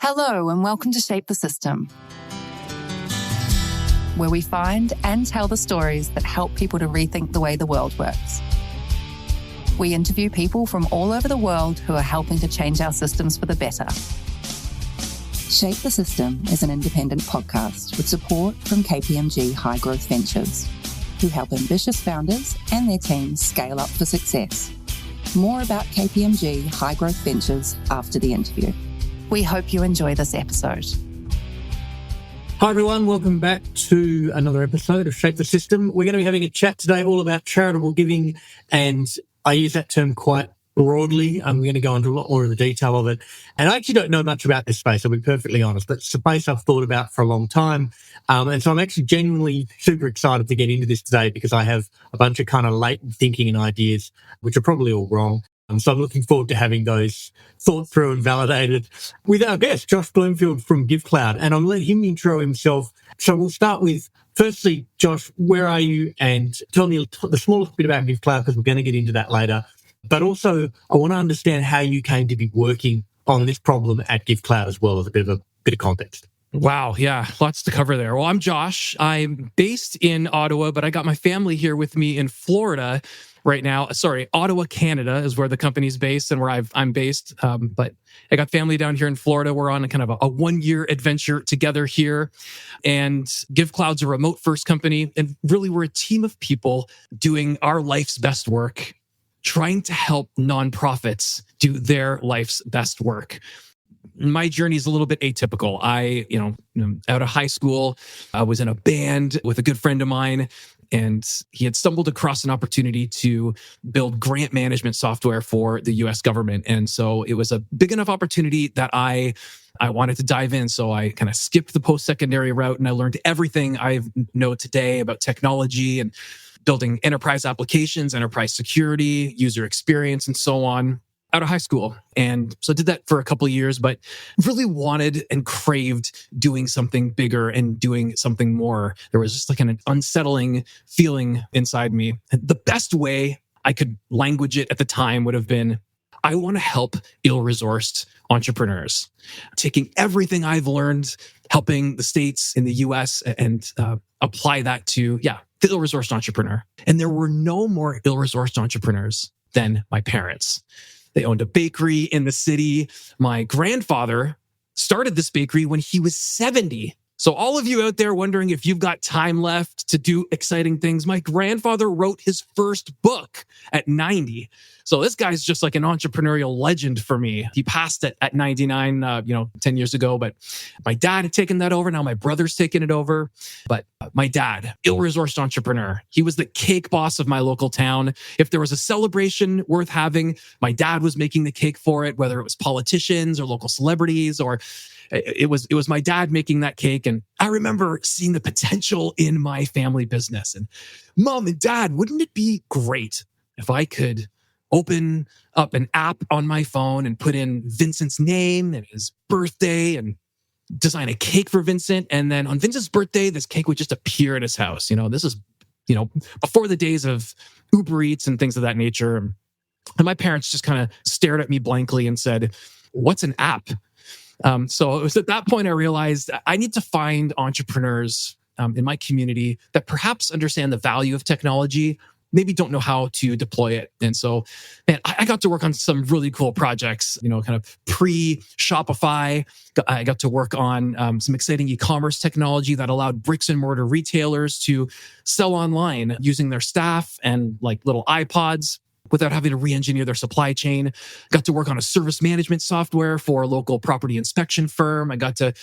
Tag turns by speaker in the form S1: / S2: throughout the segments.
S1: Hello and welcome to Shape the System, where we find and tell the stories that help people to rethink the way the world works. We interview people from all over the world who are helping to change our systems for the better. Shape the System is an independent podcast with support from KPMG High Growth Ventures, who help ambitious founders and their teams scale up for success. More about KPMG High Growth Ventures after the interview. We hope you enjoy this episode.
S2: Hi everyone, welcome back to another episode of Shape the System. We're going to be having a chat today all about charitable giving, and I use that term quite broadly. I'm going to go into a lot more of the detail of it. And I actually don't know much about this space, I'll be perfectly honest, but it's a space I've thought about for a long time. And so I'm actually genuinely super excited to get into this today because I have a bunch of kind of latent thinking and ideas, which are probably all wrong. So I'm looking forward to having those thought through and validated with our guest, Josh Bloomfield from Givecloud. And I'll let him intro himself. So we'll start with, firstly, Josh, where are you? And tell me the smallest bit about Givecloud, because we're going to get into that later. But also, I want to understand how you came to be working on this problem at Givecloud as well, as a bit of context.
S3: Wow. Yeah. Lots to cover there. Well, I'm Josh. I'm based in Ottawa, but I got my family here with me in Florida right now. Sorry, Ottawa, Canada is where the company's based and where I'm based. But I got family down here in Florida. We're on a kind of a 1-year adventure together here. And Givecloud's a remote first company. And really, we're a team of people doing our life's best work, trying to help nonprofits do their life's best work. My journey is a little bit atypical. Out of high school, I was in a band with a good friend of mine, and he had stumbled across an opportunity to build grant management software for the US government. And so it was a big enough opportunity that I wanted to dive in. So I kind of skipped the post-secondary route, and I learned everything I know today about technology and building enterprise applications, enterprise security, user experience, and so on, out of high school. And so I did that for a couple of years, but really wanted and craved doing something bigger and doing something more. There was just like an unsettling feeling inside me. The best way I could language it at the time would have been, I want to help ill-resourced entrepreneurs, taking everything I've learned, helping the States in the US and apply that to, the ill-resourced entrepreneur. And there were no more ill-resourced entrepreneurs than my parents. They owned a bakery in the city. My grandfather started this bakery when he was 70. So all of you out there wondering if you've got time left to do exciting things, my grandfather wrote his first book at 90. So this guy's just like an entrepreneurial legend for me. He passed it at 99, 10 years ago, but my dad had taken that over. Now my brother's taken it over. But my dad, ill-resourced entrepreneur, he was the cake boss of my local town. If there was a celebration worth having, my dad was making the cake for it, whether it was politicians or local celebrities, or it was my dad making that cake. And I remember seeing the potential in my family business. And Mom and Dad, wouldn't it be great if I could open up an app on my phone and put in Vincent's name and his birthday and design a cake for Vincent? And then on Vincent's birthday, this cake would just appear at his house. This is, before the days of Uber Eats and things of that nature. And my parents just kind of stared at me blankly and said, "What's an app?" So it was at that point I realized I need to find entrepreneurs in my community that perhaps understand the value of technology, maybe don't know how to deploy it. And so, I got to work on some really cool projects, kind of pre-Shopify. I got to work on some exciting e-commerce technology that allowed bricks and mortar retailers to sell online using their staff and like little iPods without having to re-engineer their supply chain. Got to work on a service management software for a local property inspection firm. I got to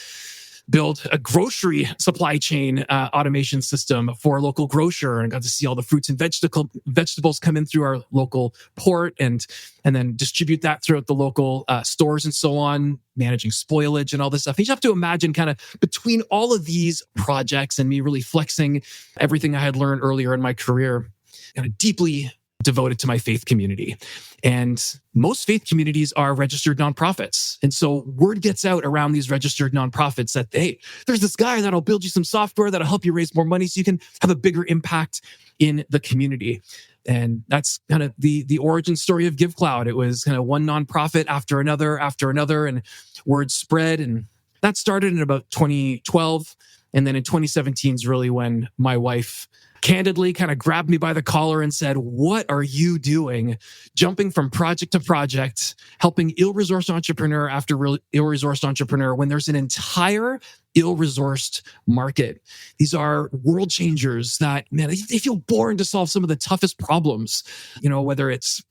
S3: build a grocery supply chain automation system for a local grocer, and got to see all the fruits and vegetables come in through our local port and then distribute that throughout the local stores and so on, managing spoilage and all this stuff. You just have to imagine kind of between all of these projects and me really flexing everything I had learned earlier in my career, kind of deeply devoted to my faith community. And most faith communities are registered nonprofits. And so word gets out around these registered nonprofits that, hey, there's this guy that'll build you some software that'll help you raise more money so you can have a bigger impact in the community. And that's kind of the origin story of Givecloud. It was kind of one nonprofit after another, and word spread. And that started in about 2012. And then in 2017 is really when my wife candidly kind of grabbed me by the collar and said, "What are you doing? Jumping from project to project, helping ill-resourced entrepreneur after ill-resourced entrepreneur when there's an entire ill-resourced market." These are world changers that, man, they feel born to solve some of the toughest problems, whether it's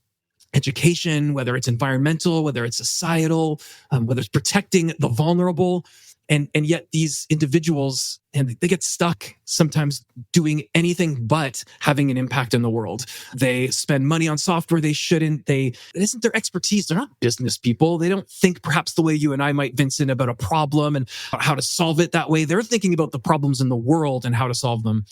S3: education, whether it's environmental, whether it's societal, whether it's protecting the vulnerable. And yet these individuals, and they get stuck sometimes doing anything but having an impact in the world. They spend money on software they shouldn't. It isn't their expertise. They're not business people. They don't think perhaps the way you and I might, Vincent, about a problem and how to solve it that way. They're thinking about the problems in the world and how to solve them.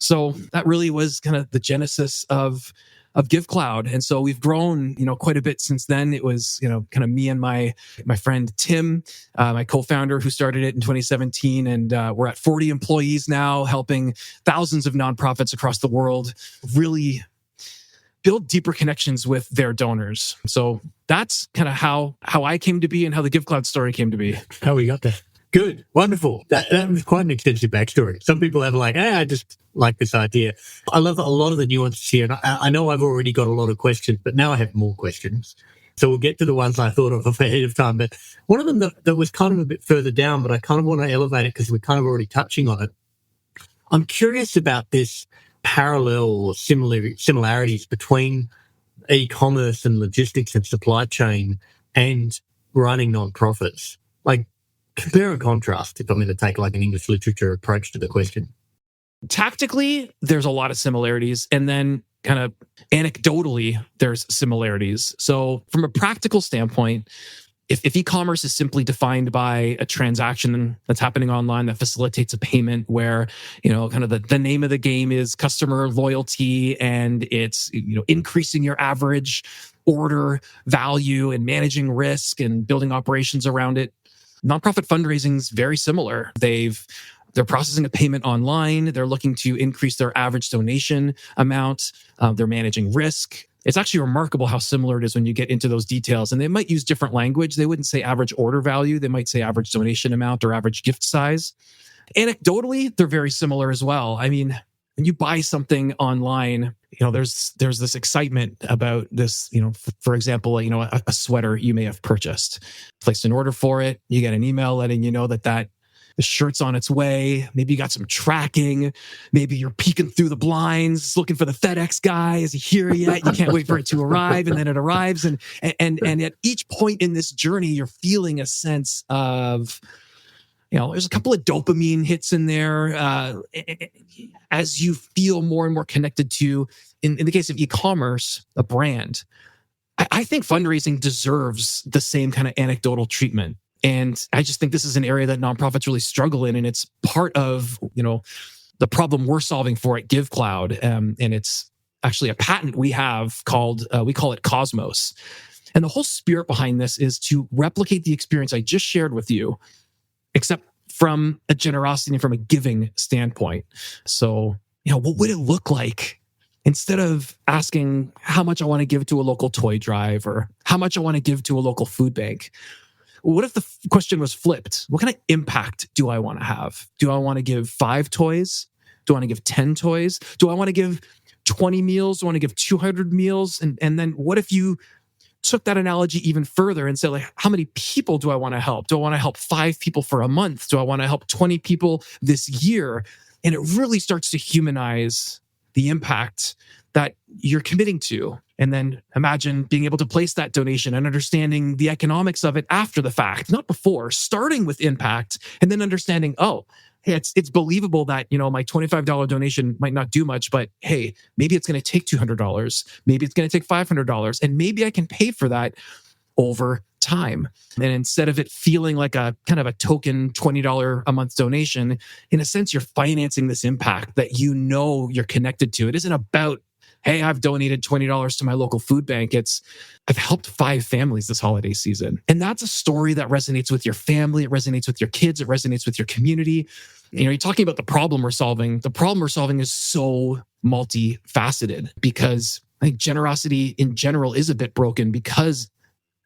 S3: So that really was kind of the genesis of Givecloud. And so we've grown, quite a bit since then. It was, kind of me and my friend Tim, my co-founder, who started it in 2017. And we're at 40 employees now, helping thousands of nonprofits across the world really build deeper connections with their donors. So that's kind of how I came to be and how the Givecloud story came to be.
S2: How we got there. Good. Wonderful. That was quite an extensive backstory. Some people have I just like this idea. I love a lot of the nuances here. And I know I've already got a lot of questions, but now I have more questions. So we'll get to the ones I thought of ahead of time. But one of them that was kind of a bit further down, but I kind of want to elevate it because we're kind of already touching on it. I'm curious about this parallel or similarities between e-commerce and logistics and supply chain and running nonprofits. Compare and contrast, if I'm going to take an English literature approach to the question.
S3: Tactically, there's a lot of similarities. And then kind of anecdotally, there's similarities. So from a practical standpoint, if e-commerce is simply defined by a transaction that's happening online that facilitates a payment where, kind of the name of the game is customer loyalty, and it's, increasing your average order value and managing risk and building operations around it. Nonprofit fundraising is very similar. They're processing a payment online. They're looking to increase their average donation amount. They're managing risk. It's actually remarkable how similar it is when you get into those details. And they might use different language. They wouldn't say average order value. They might say average donation amount or average gift size. Anecdotally, they're very similar as well. I mean, when you buy something online, there's this excitement about this, for example, a sweater you may have purchased, placed an order for it. You get an email letting you know that the shirt's on its way. Maybe you got some tracking. Maybe you're peeking through the blinds, looking for the FedEx guy. Is he here yet? You can't wait for it to arrive. And then it arrives. And at each point in this journey, you're feeling a sense of, there's a couple of dopamine hits in there as you feel more and more connected to, in the case of e-commerce, a brand. I think fundraising deserves the same kind of anecdotal treatment. And I just think this is an area that nonprofits really struggle in. And it's part of, the problem we're solving for at Givecloud. And it's actually a patent we have called, we call it Cosmos. And the whole spirit behind this is to replicate the experience I just shared with you, except from a generosity and from a giving standpoint. So, what would it look like instead of asking how much I want to give to a local toy drive or how much I want to give to a local food bank? What if the question was flipped? What kind of impact do I want to have? Do I want to give 5 toys? Do I want to give 10 toys? Do I want to give 20 meals? Do I want to give 200 meals? And then what if you took that analogy even further and said, how many people do I want to help? Do I want to help 5 people for a month? Do I want to help 20 people this year? And it really starts to humanize the impact that you're committing to. And then imagine being able to place that donation and understanding the economics of it after the fact, not before, starting with impact and then understanding, hey, it's believable that, my $25 donation might not do much, but hey, maybe it's going to take $200. Maybe it's going to take $500. And maybe I can pay for that over time. And instead of it feeling like a kind of a token $20 a month donation, in a sense, you're financing this impact that you're connected to. It isn't about, hey, I've donated $20 to my local food bank. It's, I've helped 5 families this holiday season. And that's a story that resonates with your family. It resonates with your kids. It resonates with your community. You're talking about the problem we're solving. The problem we're solving is so multifaceted because I think generosity in general is a bit broken because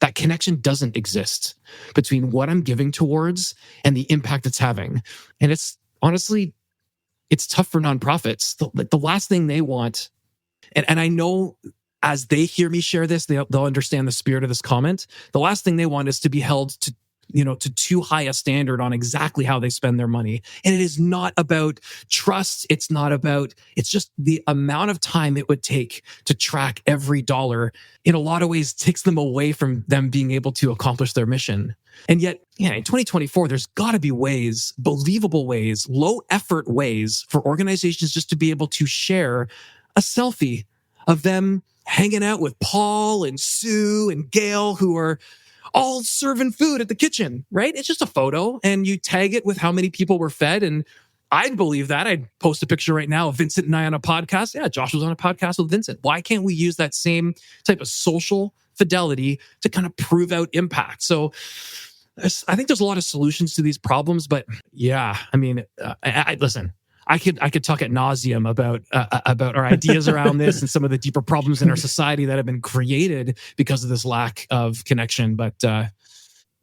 S3: that connection doesn't exist between what I'm giving towards and the impact it's having. And it's honestly, it's tough for nonprofits. The last thing they want, and I know as they hear me share this, they'll understand the spirit of this comment. The last thing they want is to be held to too high a standard on exactly how they spend their money. And it is not about trust. It's just the amount of time it would take to track every dollar in a lot of ways takes them away from them being able to accomplish their mission. And yet, in 2024, there's got to be ways, believable ways, low effort ways for organizations just to be able to share a selfie of them hanging out with Paul and Sue and Gail, who are all serving food at the kitchen, right? It's just a photo and you tag it with how many people were fed. And I'd believe that. I'd post a picture right now of Vincent and I on a podcast. Yeah, Josh was on a podcast with Vincent. Why can't we use that same type of social fidelity to kind of prove out impact? So I think there's a lot of solutions to these problems, but yeah, I mean, listen, I could talk ad nauseum about our ideas around this and some of the deeper problems in our society that have been created because of this lack of connection. But
S2: well,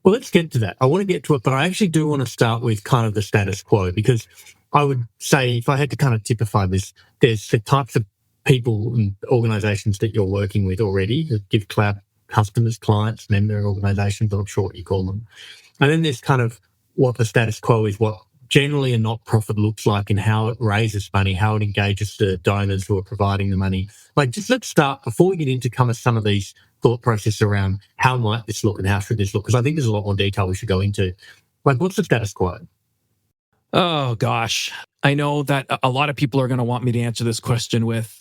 S2: let's get to that. I want to get to it, but I actually do want to start with kind of the status quo, because I would say if I had to kind of typify this, there's the types of people and organizations that you're working with already, the Givecloud customers, clients, member organizations, I'm sure what you call them. And then there's kind of what the status quo is, what generally a not-profit looks like and how it raises money, how it engages the donors who are providing the money. Like, just let's start, before we get into kind of some of these thought process around how might this look and how should this look, because I think there's a lot more detail we should go into. Like, what's the status quo?
S3: Oh, gosh. I know that a lot of people are going to want me to answer this question with,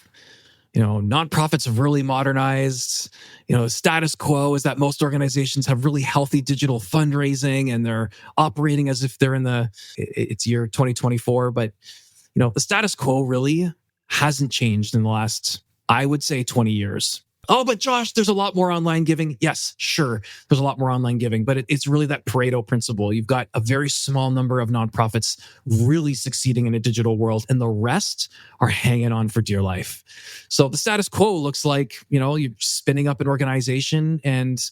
S3: nonprofits have really modernized. The status quo is that most organizations have really healthy digital fundraising and they're operating as if they're it's year 2024. But, the status quo really hasn't changed in the last, I would say, 20 years. Oh, but Josh, there's a lot more online giving. Yes, sure. There's a lot more online giving, but it's really that Pareto principle. You've got a very small number of nonprofits really succeeding in a digital world, and the rest are hanging on for dear life. So the status quo looks like, you're spinning up an organization and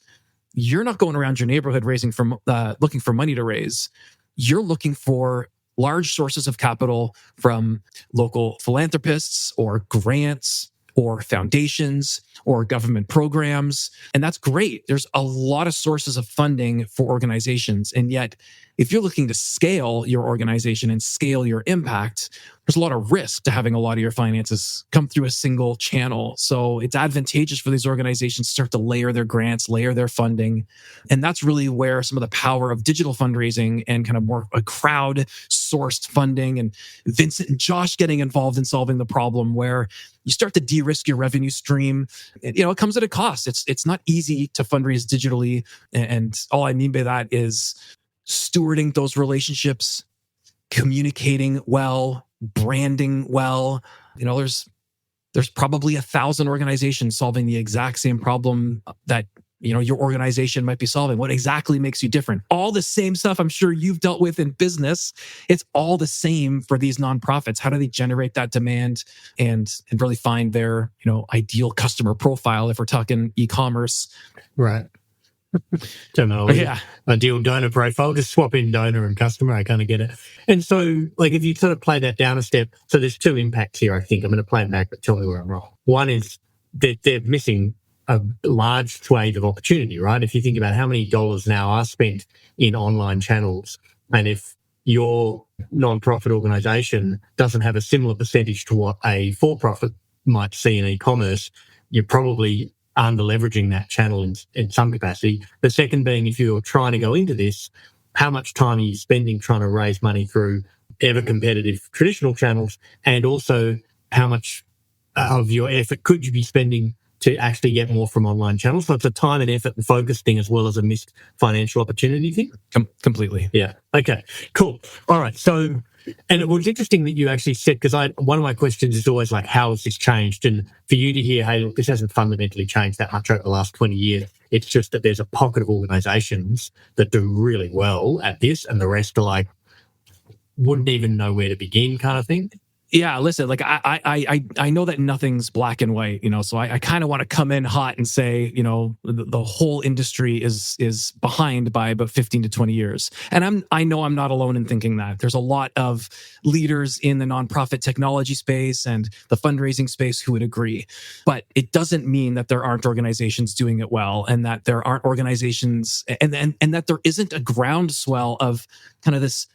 S3: you're not going around your neighborhood looking for money to raise. You're looking for large sources of capital from local philanthropists or grants or foundations or government programs. And that's great. There's a lot of sources of funding for organizations. And yet, if you're looking to scale your organization and scale your impact, there's a lot of risk to having a lot of your finances come through a single channel. So it's advantageous for these organizations to start to layer their grants, layer their funding. And that's really where some of the power of digital fundraising and kind of more a crowd-sourced funding and Vincent and Josh getting involved in solving the problem, where you start to de-risk your revenue stream. It comes at a cost. It's not easy to fundraise digitally. And all I mean by that is stewarding those relationships, communicating well, branding well. There's probably 1,000 organizations solving the exact same problem that your organization might be solving. What exactly makes you different? All the same stuff I'm sure you've dealt with in business. It's all the same for these nonprofits. How do they generate that demand and really find their ideal customer profile if we're talking e-commerce?
S2: Right. Terminology.
S3: Yeah.
S2: Ideal donor profile, just swap in donor and customer. I kind of get it. And so, like, if you sort of play that down a step, so there's 2 impacts here, I think. I'm going to play it back, but tell me where I'm wrong. One is that they're missing a large swathe of opportunity, right? If you think about how many dollars now are spent in online channels, and if your non-profit organization doesn't have a similar percentage to what a for-profit might see in e-commerce, you're probably under leveraging that channel in some capacity. The second being, if you're trying to go into this, how much time are you spending trying to raise money through ever competitive traditional channels? And also, how much of your effort could you be spending to actually get more from online channels? So it's a time and effort and focus thing as well as a missed financial opportunity thing.
S3: Completely.
S2: Yeah. Okay, cool. All right. So And it was interesting that you actually said, because one of my questions is always like, how has this changed? And for you to hear, hey, look, this hasn't fundamentally changed that much over the last 20 years. It's just that there's a pocket of organizations that do really well at this, and the rest are like, wouldn't even know where to begin kind of thing.
S3: Yeah, listen, like I know that nothing's black and white, so I kind of want to come in hot and say, the whole industry is behind by about 15 to 20 years. And I know I'm not alone in thinking that. There's a lot of leaders in the nonprofit technology space and the fundraising space who would agree. But it doesn't mean that there aren't organizations doing it well, and that there aren't organizations and that there isn't a groundswell of kind of this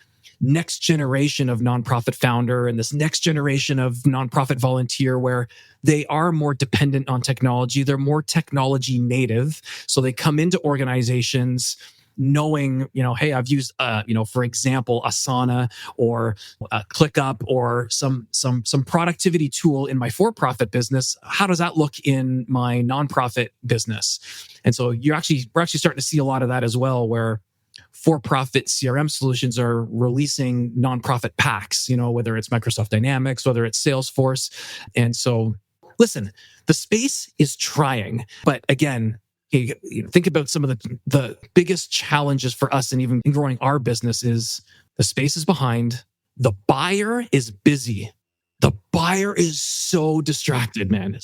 S3: next generation of nonprofit founder and this next generation of nonprofit volunteer, where they are more dependent on technology. They're more technology native. So they come into organizations knowing, hey, I've used, for example, Asana or ClickUp or some productivity tool in my for-profit business. How does that look in my nonprofit business? And so we're actually starting to see a lot of that as well, where for-profit CRM solutions are releasing nonprofit packs, whether it's Microsoft Dynamics, whether it's Salesforce. And so, listen, the space is trying. But again, think about some of the biggest challenges for us, and even in growing our business, is the space is behind. The buyer is busy. The buyer is so distracted, man.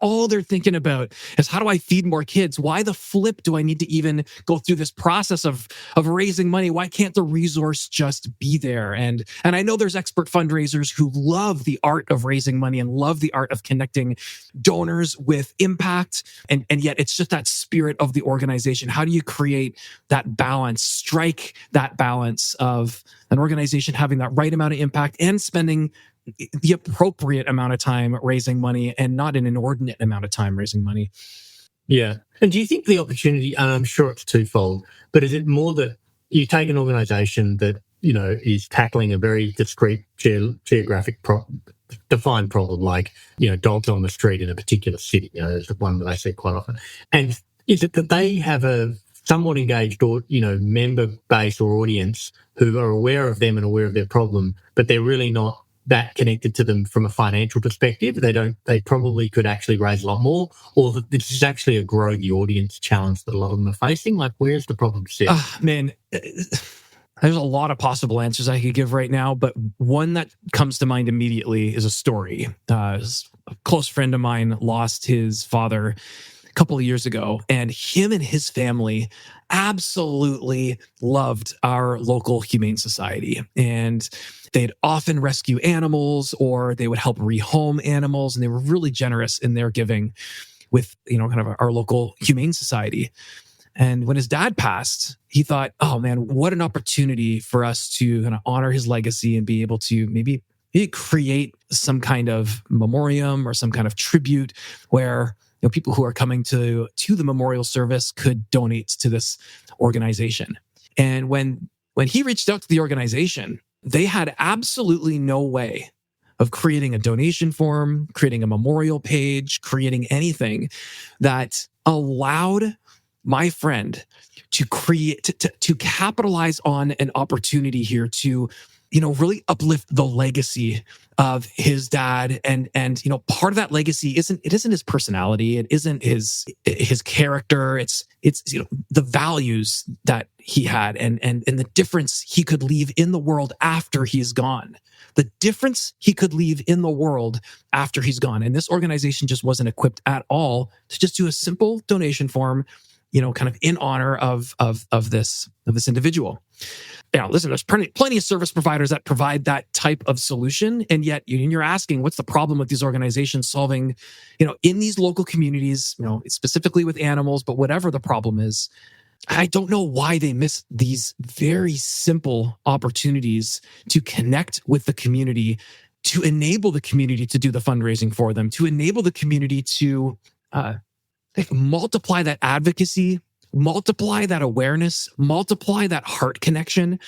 S3: All they're thinking about is, how do I feed more kids? Why the flip do I need to even go through this process of raising money? Why can't the resource just be there? And I know there's expert fundraisers who love the art of raising money and love the art of connecting donors with impact. And yet it's just that spirit of the organization. How do you create that balance, strike that balance of an organization having that right amount of impact and spending the appropriate amount of time raising money and not an inordinate amount of time raising money?
S2: Yeah. And do you think the opportunity, and I'm sure it's twofold, but is it more that you take an organization that, is tackling a very discrete geographic defined problem, like, dogs on the street in a particular city, is one that I see quite often. And is it that they have a somewhat engaged or, member base or audience who are aware of them and aware of their problem, but they're really not that connected to them from a financial perspective? They probably could actually raise a lot more, or that this is actually a grow the audience challenge that a lot of them are facing? Like, where's the problem sit?
S3: Man, there's a lot of possible answers I could give right now, but one that comes to mind immediately is a story. A close friend of mine lost his father a couple of years ago, and him and his family absolutely loved our local humane society. And they'd often rescue animals, or they would help rehome animals. And they were really generous in their giving with, kind of our local humane society. And when his dad passed, he thought, oh man, what an opportunity for us to kind of honor his legacy and be able to maybe create some kind of memoriam or some kind of tribute where people who are coming to the memorial service could donate to this organization. And when he reached out to the organization, they had absolutely no way of creating a donation form, creating a memorial page, creating anything that allowed my friend to create, to capitalize on an opportunity here to, really uplift the legacy of his dad. And part of that legacy isn't his personality. It isn't his character. It's the values that he had and the difference he could leave in the world after he's gone. The difference he could leave in the world after he's gone. And this organization just wasn't equipped at all to just do a simple donation form, kind of in honor of this individual. Listen, there's plenty of service providers that provide that type of solution. And yet you're asking, what's the problem with these organizations solving, in these local communities, specifically with animals, but whatever the problem is, I don't know why they miss these very simple opportunities to connect with the community, to enable the community to do the fundraising for them, to enable the community to multiply that advocacy, multiply that awareness, multiply that heart connection.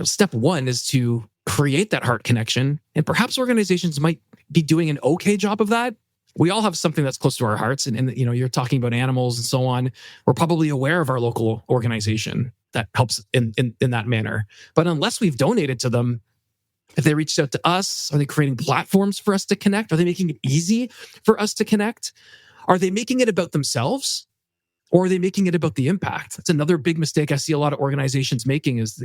S3: Step one is to create that heart connection. And perhaps organizations might be doing an okay job of that. We all have something that's close to our hearts. And you're talking about animals and so on. We're probably aware of our local organization that helps in that manner. But unless we've donated to them, If they reached out to us, are they creating platforms for us to connect? Are they making it easy for us to connect? Are they making it about themselves? Or are they making it about the impact? That's another big mistake I see a lot of organizations making is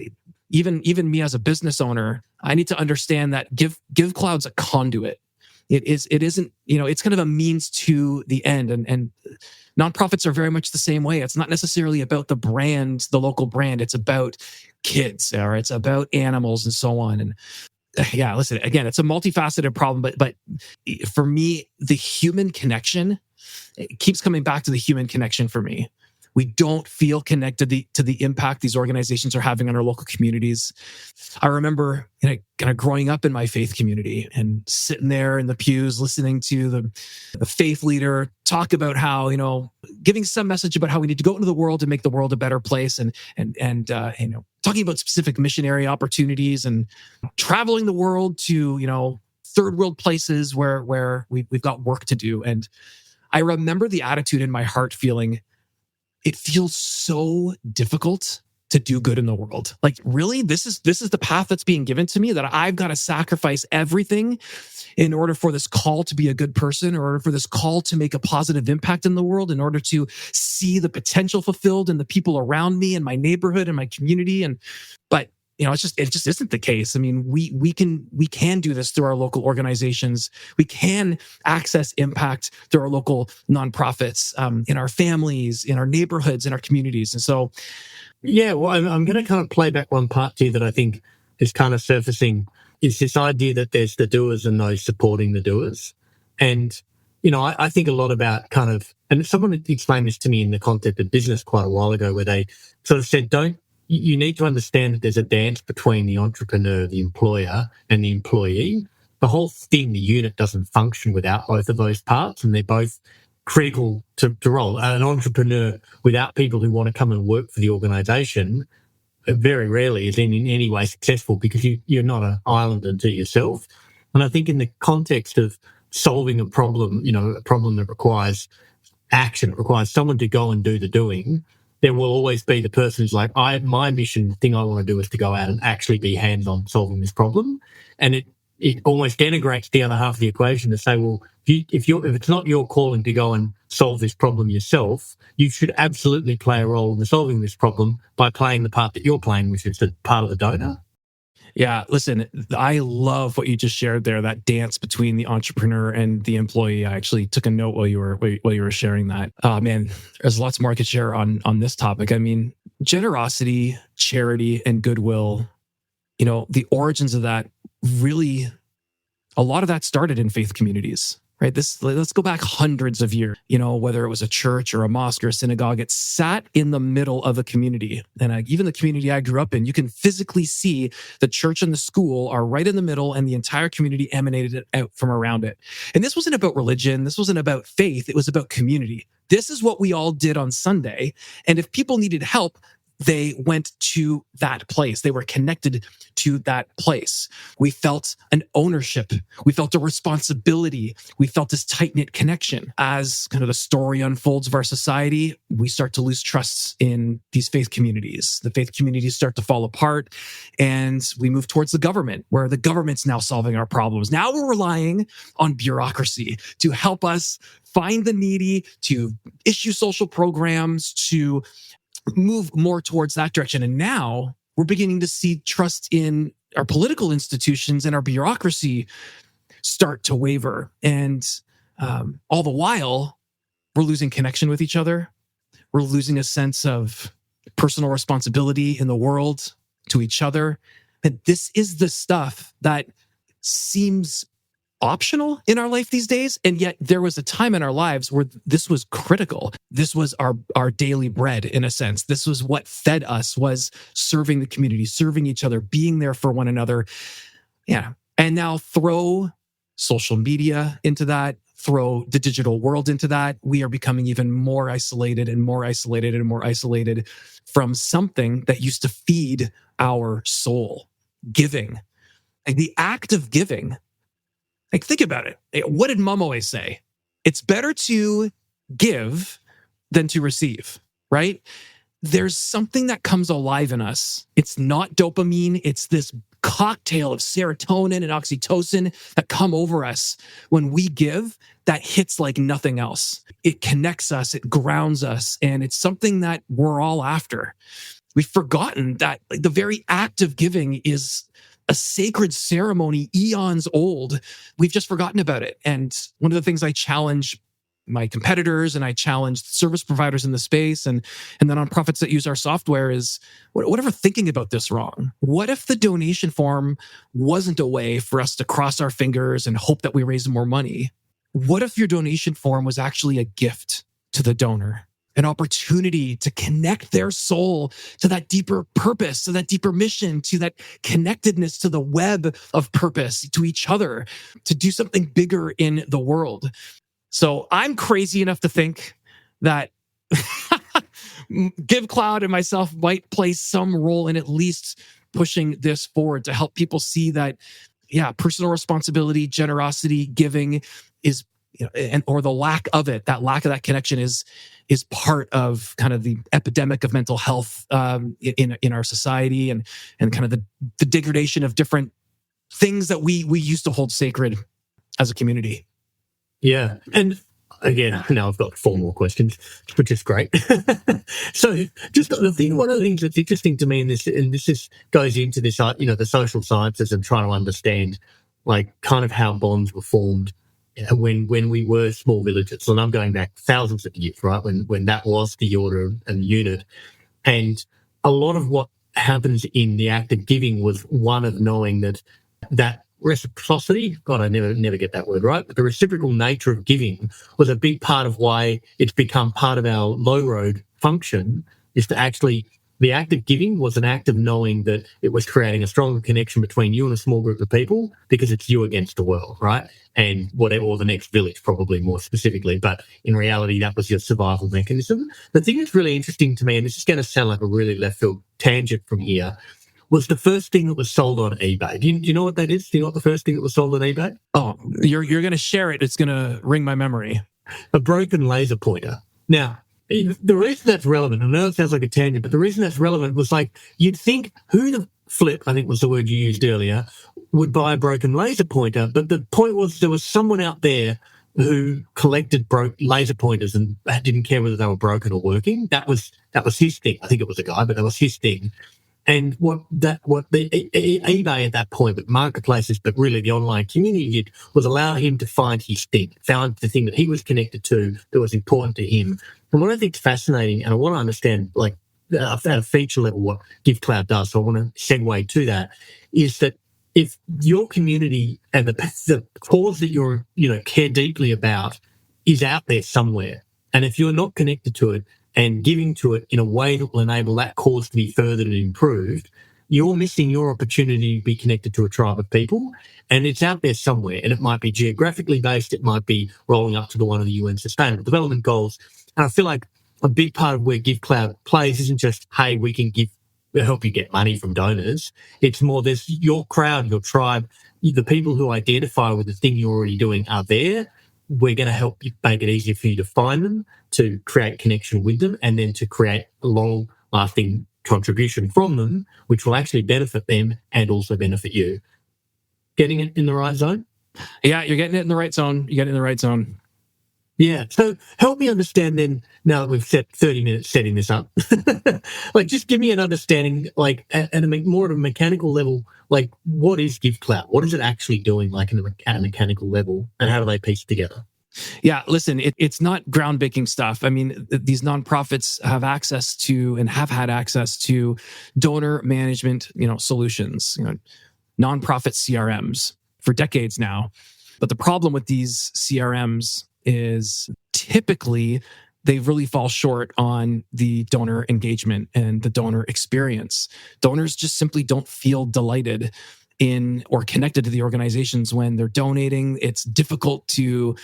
S3: even me as a business owner, I need to understand that Givecloud's a conduit. It isn't, it's kind of a means to the end. And nonprofits are very much the same way. It's not necessarily about the brand, the local brand. It's about kids, or it's about animals and so on. And yeah, listen, again, it's a multifaceted problem, but for me, the human connection, it keeps coming back to the human connection for me. We don't feel connected to the impact these organizations are having on our local communities. I remember kind of growing up in my faith community and sitting there in the pews, listening to the faith leader talk about how, giving some message about how we need to go into the world and make the world a better place, and talking about specific missionary opportunities and traveling the world to, third world places where we've got work to do. And I remember the attitude in my heart feeling, it feels so difficult to do good in the world. Like, really, this is the path that's being given to me, that I've got to sacrifice everything in order for this call to be a good person, in order for this call to make a positive impact in the world, in order to see the potential fulfilled in the people around me and my neighborhood and my community. But it just isn't the case. I mean, we can do this through our local organizations. We can access impact through our local nonprofits, in our families, in our neighborhoods, in our communities. And so,
S2: yeah, well, I'm going to kind of play back one part here that I think is kind of surfacing, is this idea that there's the doers and those supporting the doers. And, I think a lot about kind of, and someone explained this to me in the context of business quite a while ago, where they sort of said, you need to understand that there's a dance between the entrepreneur, the employer, and the employee. The whole thing, the unit, doesn't function without both of those parts, and they're both critical to roll. An entrepreneur without people who want to come and work for the organisation very rarely is in any way successful, because you're not an island unto yourself. And I think in the context of solving a problem, a problem that requires action, it requires someone to go and do the doing, there will always be the person who's like, my mission, the thing I want to do is to go out and actually be hands-on solving this problem. And it almost denigrates the other half of the equation to say, well, if it's not your calling to go and solve this problem yourself, you should absolutely play a role in solving this problem by playing the part that you're playing, which is the part of the donor.
S3: Yeah, listen, I love what you just shared there, that dance between the entrepreneur and the employee. I actually took a note while you were sharing that. Man, there's lots more I could share on this topic. I mean, generosity, charity, and goodwill, the origins of that, really, a lot of that started in faith communities. Right. Let's go back hundreds of years, whether it was a church or a mosque or a synagogue, it sat in the middle of a community. And even the community I grew up in, you can physically see the church and the school are right in the middle, and the entire community emanated out from around it. And this wasn't about religion. This wasn't about faith. It was about community. This is what we all did on Sunday. And if people needed help, they went to that place. They were connected to that place. We felt an ownership. We felt a responsibility. We felt this tight-knit connection. As kind of the story unfolds of our society, we start to lose trust in these faith communities. The faith communities start to fall apart, and we move towards the government, where the government's now solving our problems. Now we're relying on bureaucracy to help us find the needy, to issue social programs, to move more towards that direction. And now we're beginning to see trust in our political institutions and our bureaucracy start to waver. And all the while, we're losing connection with each other. We're losing a sense of personal responsibility in the world to each other. And this is the stuff that seems optional in our life these days. And yet there was a time in our lives where this was critical. This was our daily bread, in a sense. This was what fed us, was serving the community, serving each other, being there for one another. Yeah. And now throw social media into that, throw the digital world into that. We are becoming even more isolated and more isolated and more isolated from something that used to feed our soul, giving. Like the act of giving. Like, think about it. What did Mom always say? It's better to give than to receive, right? There's something that comes alive in us. It's not dopamine. It's this cocktail of serotonin and oxytocin that come over us when we give that hits like nothing else. It connects us, it grounds us, and it's something that we're all after. We've forgotten that the very act of giving is a sacred ceremony, eons old. We've just forgotten about it. And one of the things I challenge my competitors and I challenge service providers in the space and the nonprofits that use our software is, whatever thinking about this wrong? What if the donation form wasn't a way for us to cross our fingers and hope that we raise more money? What if your donation form was actually a gift to the donor? An opportunity to connect their soul to that deeper purpose, to that deeper mission, to that connectedness to the web of purpose, to each other, to do something bigger in the world. So I'm crazy enough to think that Givecloud and myself might play some role in at least pushing this forward to help people see that, personal responsibility, generosity, giving is, or the lack of it, that lack of that connection is part of kind of the epidemic of mental health in our society and kind of the degradation of different things that we used to hold sacred as a community.
S2: Yeah. And again, now I've got 4 more questions, which is great. So just one of the things that's interesting to me in this, and this goes into this, the social sciences and trying to understand like kind of how bonds were formed when we were small villages. And I'm going back thousands of years, right? When that was the order and unit. And a lot of what happens in the act of giving was one of knowing that reciprocity, God, I never get that word right, but the reciprocal nature of giving was a big part of why it's become part of our low road function, is to actually, the act of giving was an act of knowing that it was creating a stronger connection between you and a small group of people because it's you against the world, right? And whatever, or the next village probably more specifically, but in reality, that was your survival mechanism. The thing that's really interesting to me, and this is going to sound like a really left field tangent from here, was the first thing that was sold on eBay. Do you know what that is? Do you know what the first thing that was sold on eBay?
S3: Oh, you're going to share it. It's going to ring my memory.
S2: A broken laser pointer. Now, the reason that's relevant, I know it sounds like a tangent, but the reason that's relevant was like, you'd think who the flip, I think was the word you used earlier, would buy a broken laser pointer. But the point was there was someone out there who collected laser pointers and didn't care whether they were broken or working. That was his thing. I think it was a guy, but that was his thing. And what the eBay at that point, but marketplaces, but really the online community did, was allow him to find his thing, found the thing that he was connected to that was important to him. And what I think is fascinating, and I want to understand, like at a feature level, what Givecloud does, so I want to segue to that, is that if your community and the cause that you're, care deeply about is out there somewhere, and if you're not connected to it, and giving to it in a way that will enable that cause to be furthered and improved, you're missing your opportunity to be connected to a tribe of people. And it's out there somewhere. And it might be geographically based. It might be rolling up to one of the UN Sustainable Development Goals. And I feel like a big part of where Givecloud plays isn't just, hey, we can help you get money from donors. It's more there's your crowd, your tribe, the people who identify with the thing you're already doing are there. We're going to help you make it easier for you to find them, to create connection with them, and then to create a long-lasting contribution from them, which will actually benefit them and also benefit you. Getting it in the right zone?
S3: Yeah, you're getting it in the right zone. You get it in the right zone.
S2: Yeah. So help me understand then, now that we've set 30 minutes setting this up, like just give me an understanding, like at a more at a mechanical level, like what is Givecloud? What is it actually doing, like at a mechanical level, and how do they piece it together?
S3: Yeah, listen, it's not groundbreaking stuff. I mean, these nonprofits have access to and have had access to donor management, solutions, nonprofit CRMs for decades now. But the problem with these CRMs is typically they really fall short on the donor engagement and the donor experience. Donors just simply don't feel delighted in or connected to the organizations when they're donating. It's difficult to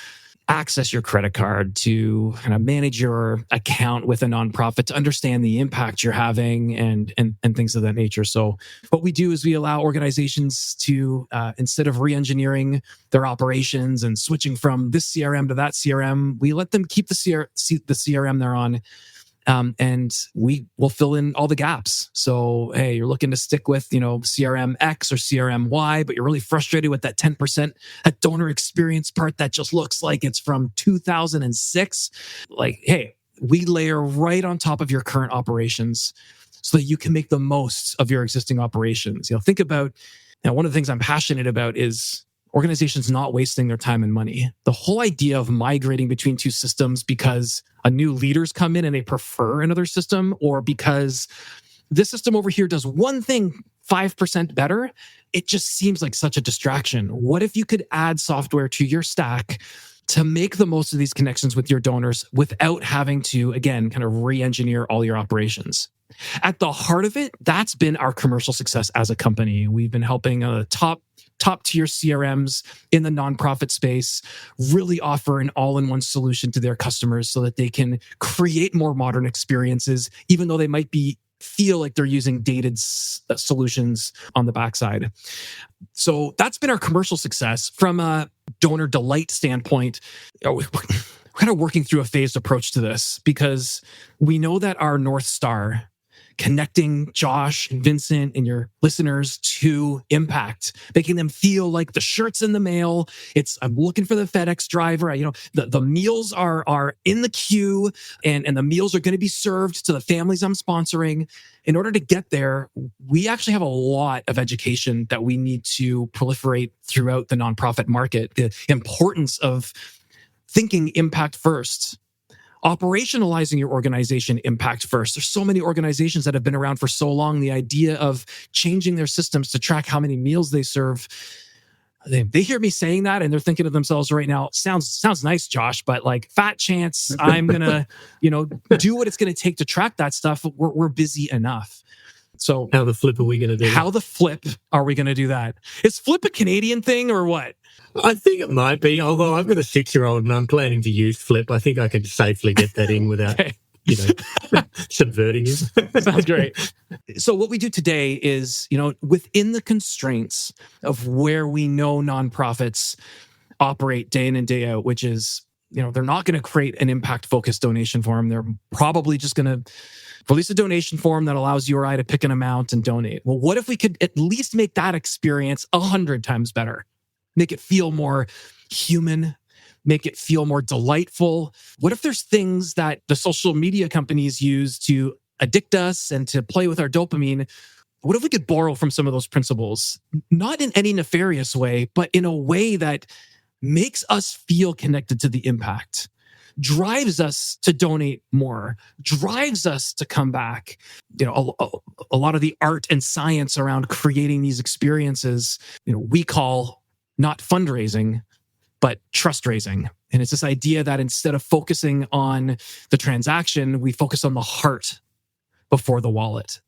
S3: access your credit card, to kind of manage your account with a nonprofit, to understand the impact you're having and things of that nature. So what we do is we allow organizations to, instead of re-engineering their operations and switching from this CRM to that CRM, we let them keep the CRM they're on and we will fill in all the gaps. So, hey, you're looking to stick with, CRM X or CRM Y, but you're really frustrated with that 10%, that donor experience part that just looks like it's from 2006. Like, hey, we layer right on top of your current operations so that you can make the most of your existing operations. Think about, one of the things I'm passionate about is organizations not wasting their time and money. The whole idea of migrating between two systems because a new leader's come in and they prefer another system, or because this system over here does one thing 5% better, it just seems like such a distraction. What if you could add software to your stack to make the most of these connections with your donors without having to, again, kind of re-engineer all your operations? At the heart of it, that's been our commercial success as a company. We've been helping top tier CRMs in the nonprofit space really offer an all-in-one solution to their customers so that they can create more modern experiences, even though they might feel like they're using dated solutions on the backside. So that's been our commercial success. From a donor delight standpoint, we're kind of working through a phased approach to this because we know that our North Star, connecting Josh and Vincent and your listeners to impact, making them feel like the shirt's in the mail. I'm looking for the FedEx driver. The meals are in the queue and the meals are going to be served to the families I'm sponsoring. In order to get there, we actually have a lot of education that we need to proliferate throughout the nonprofit market. The importance of thinking impact first. Operationalizing your organization impact first. There's so many organizations that have been around for so long. The idea of changing their systems to track how many meals they serve, they hear me saying that and they're thinking to themselves right now, sounds nice, Josh, but like fat chance I'm gonna, do what it's gonna take to track that stuff. We're busy enough. So
S2: how the flip are we gonna do?
S3: How the flip are we gonna do that? Is flip a Canadian thing or what?
S2: I think it might be, although I've got a 6-year-old and I'm planning to use Flip. I think I could safely get that in without, subverting him.
S3: Sounds great. So what we do today is, within the constraints of where we know nonprofits operate day in and day out, which is, they're not going to create an impact-focused donation form. They're probably just going to release a donation form that allows you or I to pick an amount and donate. Well, what if we could at least make that experience 100 times better? Make it feel more human, make it feel more delightful. What if there's things that the social media companies use to addict us and to play with our dopamine? What if we could borrow from some of those principles, not in any nefarious way, but in a way that makes us feel connected to the impact, drives us to donate more, drives us to come back. A lot of the art and science around creating these experiences, we call not fundraising, but trust raising. And it's this idea that instead of focusing on the transaction, we focus on the heart before the wallet.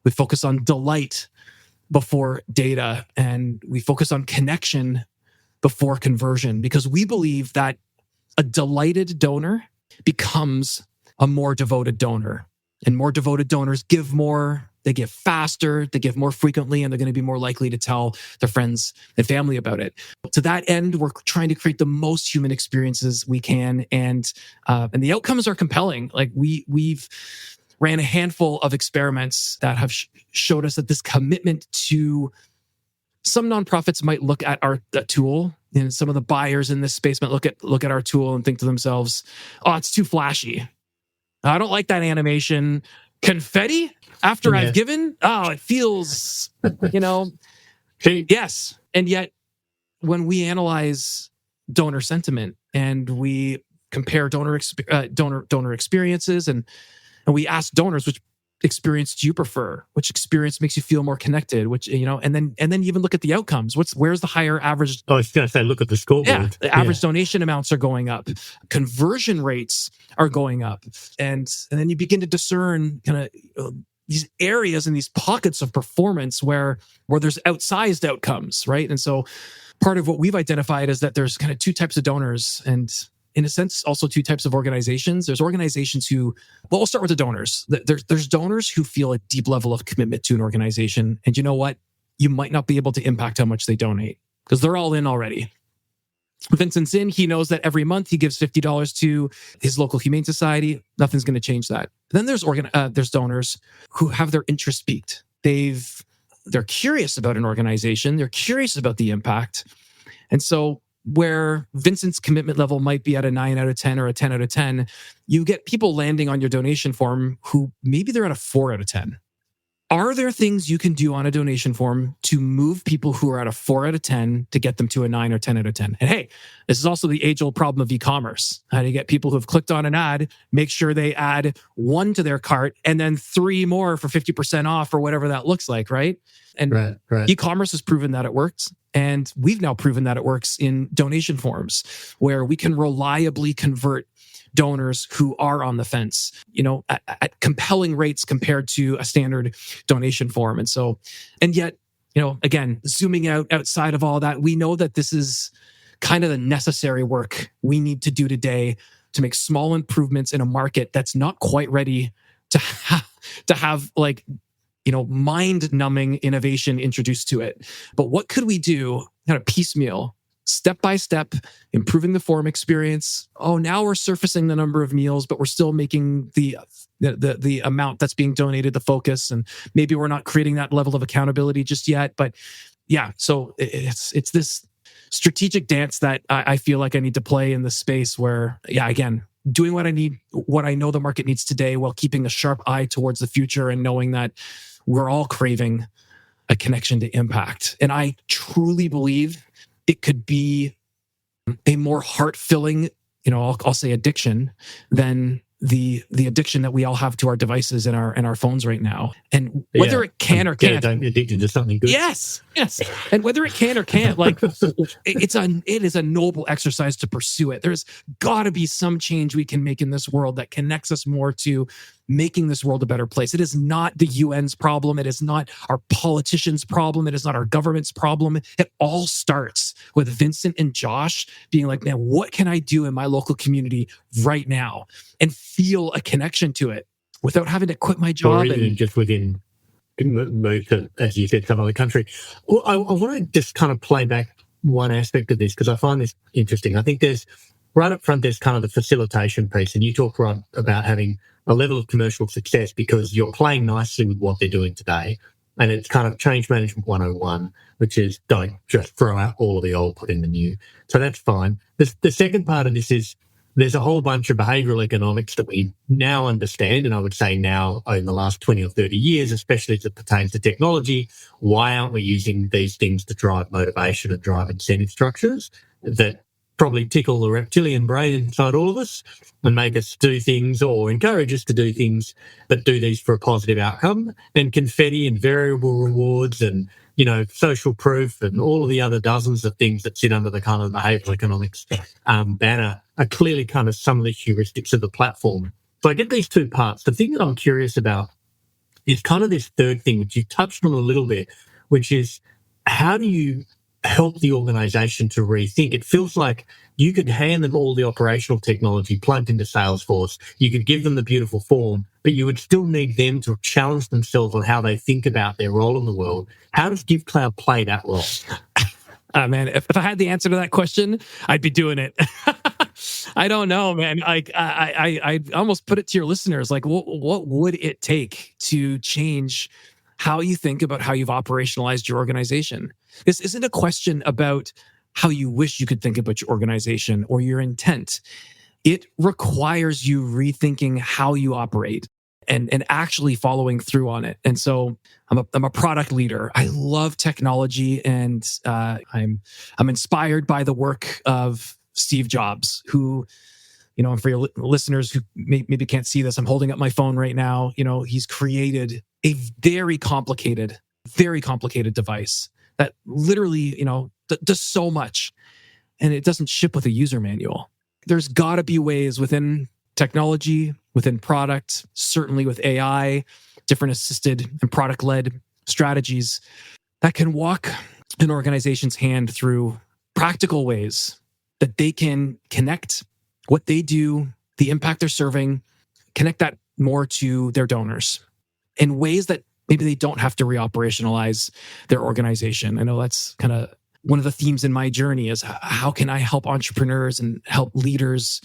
S3: We focus on delight before data, and we focus on connection before conversion, because we believe that a delighted donor becomes a more devoted donor. And more devoted donors give more, they give faster, they give more frequently, and they're going to be more likely to tell their friends and family about it. To that end, we're trying to create the most human experiences we can, and the outcomes are compelling. Like we've ran a handful of experiments that have showed us that this commitment to some nonprofits might look at our tool, and some of the buyers in this space might look at our tool and think to themselves, "Oh, it's too flashy. I don't like that animation. Confetti after I've given? Oh, it feels, yes." And yet, when we analyze donor sentiment and we compare donor experiences, and we ask donors, which experience do you prefer? Which experience makes you feel more connected? Which, and then you even look at the outcomes. Where's the higher average?
S2: I was going to say, look at the scoreboard.
S3: Yeah, the average donation amounts are going up. Conversion rates are going up. And then you begin to discern kind of these areas and these pockets of performance where there's outsized outcomes, right? And so part of what we've identified is that there's kind of two types of donors, and in a sense, also two types of organizations. There's organizations who, well, we'll start with the donors. There's donors who feel a deep level of commitment to an organization. And you know what? You might not be able to impact how much they donate because they're all in already. Vincent's in, he knows that every month he gives $50 to his local humane society. Nothing's going to change that. Then there's donors who have their interest piqued. They're curious about an organization. They're curious about the impact. And so where Vincent's commitment level might be at a 9 out of 10 or a 10 out of 10, you get people landing on your donation form who maybe they're at a 4 out of 10. Are there things you can do on a donation form to move people who are at a 4 out of 10 to get them to a 9 or 10 out of 10? And hey, this is also the age-old problem of e-commerce. How do you get people who have clicked on an ad, make sure they add 1 to their cart and then 3 more for 50% off or whatever that looks like, right? And
S2: right.
S3: E-commerce has proven that it works. And we've now proven that it works in donation forms where we can reliably convert donors who are on the fence, at compelling rates compared to a standard donation form. And yet, again, zooming outside of all that, we know that this is kind of the necessary work we need to do today to make small improvements in a market that's not quite ready to have mind-numbing innovation introduced to it. But what could we do kind of piecemeal, step by step, improving the forum experience? Oh, now we're surfacing the number of meals, but we're still making the amount that's being donated the focus, and maybe we're not creating that level of accountability just yet. But yeah, so it's this strategic dance that I feel like I need to play in the space where, again, doing what I know the market needs today while keeping a sharp eye towards the future and knowing that we're all craving a connection to impact. And I truly believe it could be a more heart-filling, I'll say addiction than the addiction that we all have to our devices and our phones right now. And whether it can or can't,
S2: addicted to something good.
S3: Yes. And whether it can or can't, it is a noble exercise to pursue it. There's got to be some change we can make in this world that connects us more to making this world a better place. It is not the UN's problem. It is not our politicians' problem. It is not our government's problem. It all starts with Vincent and Josh being like, man, what can I do in my local community right now? And feel a connection to it without having to quit my job.
S2: Or even just within, move to, as you said, some other country. Well, I want to just kind of play back one aspect of this because I find this interesting. I think right up front, there's kind of the facilitation piece, and you talk right about having a level of commercial success because you're playing nicely with what they're doing today. And it's kind of change management 101, which is don't just throw out all of the old, put in the new. So that's fine. The second part of this is there's a whole bunch of behavioral economics that we now understand, and I would say now in the last 20 or 30 years, especially as it pertains to technology. Why aren't we using these things to drive motivation and drive incentive structures that probably tickle the reptilian brain inside all of us and make us do things or encourage us to do things, but do these for a positive outcome? And confetti and variable rewards and, social proof and all of the other dozens of things that sit under the kind of behavioral economics banner are clearly kind of some of the heuristics of the platform. So I get these two parts. The thing that I'm curious about is kind of this third thing, which you touched on a little bit, which is how do you help the organization to rethink? It feels like you could hand them all the operational technology plugged into Salesforce. You could give them the beautiful form, but you would still need them to challenge themselves on how they think about their role in the world. How does Givecloud play that role?
S3: Man, if I had the answer to that question, I'd be doing it. I don't know, man. I almost put it to your listeners. Like, what would it take to change how you think about how you've operationalized your organization? This isn't a question about how you wish you could think about your organization or your intent. It requires you rethinking how you operate and actually following through on it. And so I'm a product leader. I love technology, and I'm inspired by the work of Steve Jobs, who, and for your listeners who maybe can't see this, I'm holding up my phone right now. He's created a very complicated device that literally, does so much, and it doesn't ship with a user manual. There's got to be ways within technology, within product, certainly with AI, different assisted and product-led strategies that can walk an organization's hand through practical ways that they can connect what they do, the impact they're serving, connect that more to their donors in ways that maybe they don't have to reoperationalize their organization. I know that's kind of one of the themes in my journey is how can I help entrepreneurs and help leaders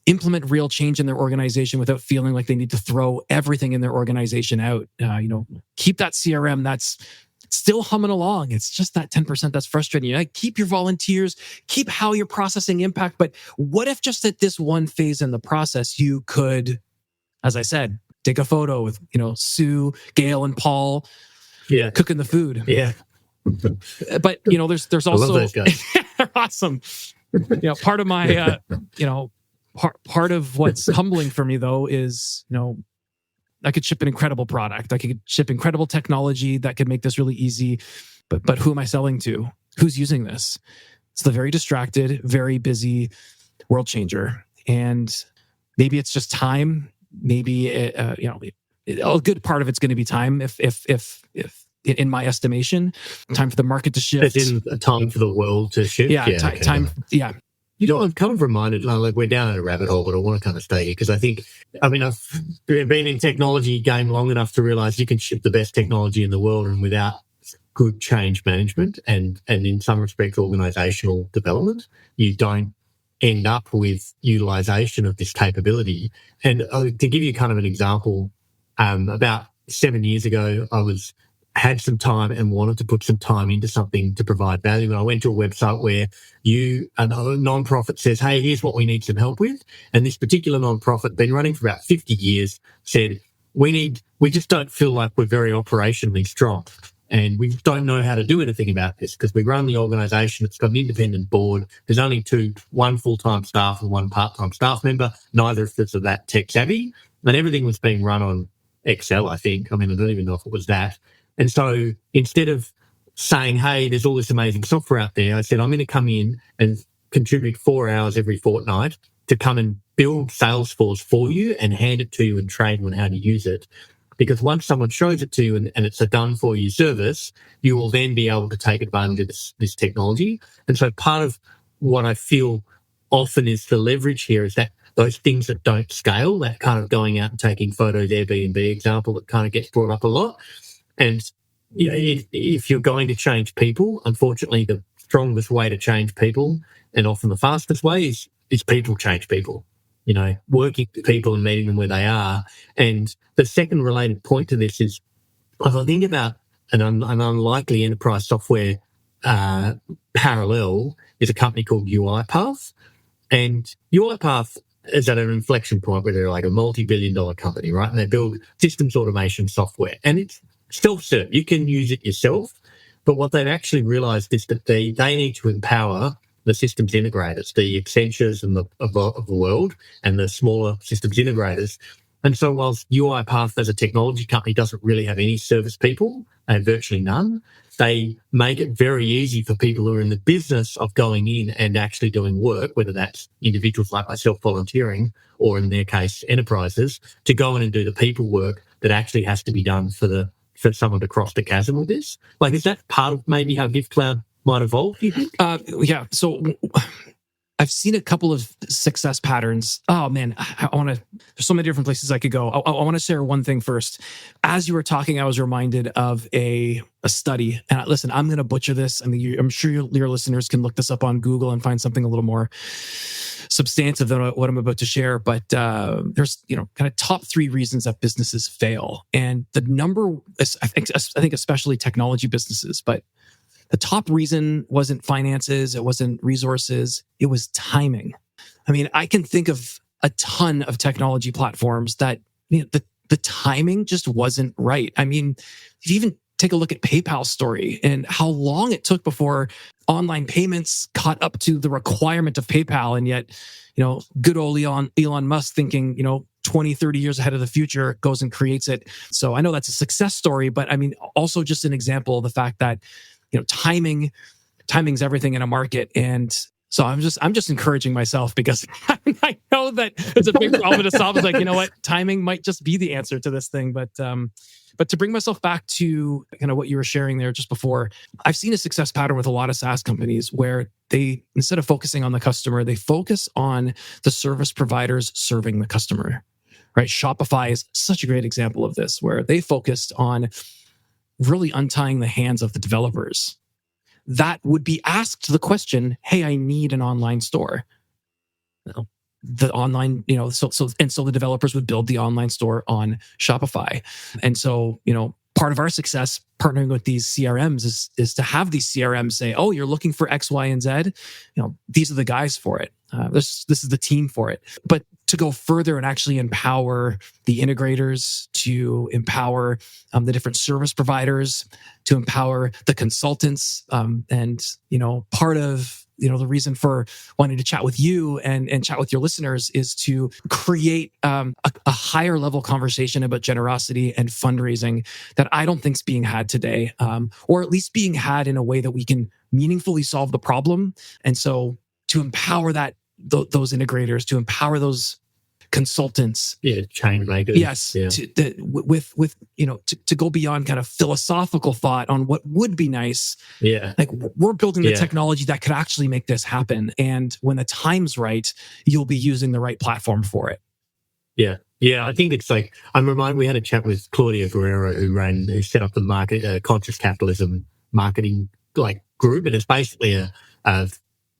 S3: implement real change in their organization without feeling like they need to throw everything in their organization out. Keep that CRM that's still humming along. It's just that 10% that's frustrating you. Keep your volunteers, keep how you're processing impact. But what if just at this one phase in the process, you could, as I said, take a photo with, Sue, Gail, and Paul cooking the food.
S2: Yeah.
S3: But, there's also...
S2: I love those guys.
S3: They're awesome. Part of my, part of what's humbling for me, though, is, I could ship an incredible product. I could ship incredible technology that could make this really easy. But who am I selling to? Who's using this? It's the very distracted, very busy world changer. And maybe it's just time. Maybe, a good part of it's going to be time if in my estimation, time for the market to shift.
S2: As in a time for the world to shift?
S3: Time. Yeah.
S2: I'm kind of reminded, like we're down in a rabbit hole, but I want to kind of stay here because I've been in technology game long enough to realize you can ship the best technology in the world and without good change management and in some respects organizational development, you don't end up with utilization of this capability. And to give you kind of an example, about 7 years ago, had some time and wanted to put some time into something to provide value. And I went to a website where a non-profit says, hey, here's what we need some help with. And this particular non-profit, been running for about 50 years, said, we just don't feel like we're very operationally strong. And we don't know how to do anything about this because we run the organisation. It's got an independent board. There's only one full-time staff and one part-time staff member. Neither of us are that tech savvy. And everything was being run on Excel, I think. I don't even know if it was that. And so instead of saying, hey, there's all this amazing software out there, I said, I'm going to come in and contribute 4 hours every fortnight to come and build Salesforce for you and hand it to you and train you on how to use it. Because once someone shows it to you and it's a done-for-you service, you will then be able to take advantage of this technology. And so part of what I feel often is the leverage here is that those things that don't scale, that kind of going out and taking photos, Airbnb example that kind of gets brought up a lot. And if you're going to change people, unfortunately, the strongest way to change people and often the fastest way is people change people, working with people and meeting them where they are. And the second related point to this is if I think about an unlikely enterprise software parallel is a company called UiPath. And UiPath is at an inflection point where they're like a multi-billion-dollar company, right? And they build systems automation software. And it's self-serve. You can use it yourself. But what they've actually realized is that they need to empower the systems integrators, the Accentures of the world and the smaller systems integrators. And so whilst UiPath as a technology company doesn't really have any service people, they have virtually none, they make it very easy for people who are in the business of going in and actually doing work, whether that's individuals like myself volunteering or in their case enterprises, to go in and do the people work that actually has to be done for someone to cross the chasm with this. Like, is that part of maybe how Givecloud might evolve, do you think?
S3: Yeah. So I've seen a couple of success patterns. Oh man, there's so many different places I could go. I want to share one thing first. As you were talking, I was reminded of a study. And listen, I'm going to butcher this. I'm sure your listeners can look this up on Google and find something a little more substantive than what I'm about to share. But there's, kind of top 3 reasons that businesses fail. And the number, I think especially technology businesses, but the top reason wasn't finances, it wasn't resources, it was timing. I can think of a ton of technology platforms that the timing just wasn't right. If you even take a look at PayPal's story and how long it took before online payments caught up to the requirement of PayPal, and yet, good old Elon Musk thinking, 20, 30 years ahead of the future, goes and creates it. So I know that's a success story, but also just an example of the fact that timing's everything in a market. And so I'm just encouraging myself because I know that it's a big problem to solve. It's like, you know what, timing might just be the answer to this thing. But to bring myself back to kind of what you were sharing there just before, I've seen a success pattern with a lot of SaaS companies where they, instead of focusing on the customer, they focus on the service providers serving the customer, right? Shopify is such a great example of this, where they focused on really untying the hands of the developers. that would be asked the question, hey, I need an online store. The online, so the developers would build the online store on Shopify. And so, part of our success partnering with these CRMs is to have these CRMs say, oh, you're looking for X, Y, and Z. These are the guys for it. This is the team for it. But to go further and actually empower the integrators, to empower the different service providers, to empower the consultants, and part of the reason for wanting to chat with you and chat with your listeners is to create a higher level conversation about generosity and fundraising that I don't think is being had today, or at least being had in a way that we can meaningfully solve the problem. And so to empower those integrators, to empower those consultants,
S2: change makers,
S3: yes, to go beyond kind of philosophical thought on what would be nice. Like we're building the technology that could actually make this happen, and when the time's right, you'll be using the right platform for it.
S2: I think it's like I'm reminded we had a chat with Claudia Guerrero who set up the market conscious capitalism marketing group, and it's basically I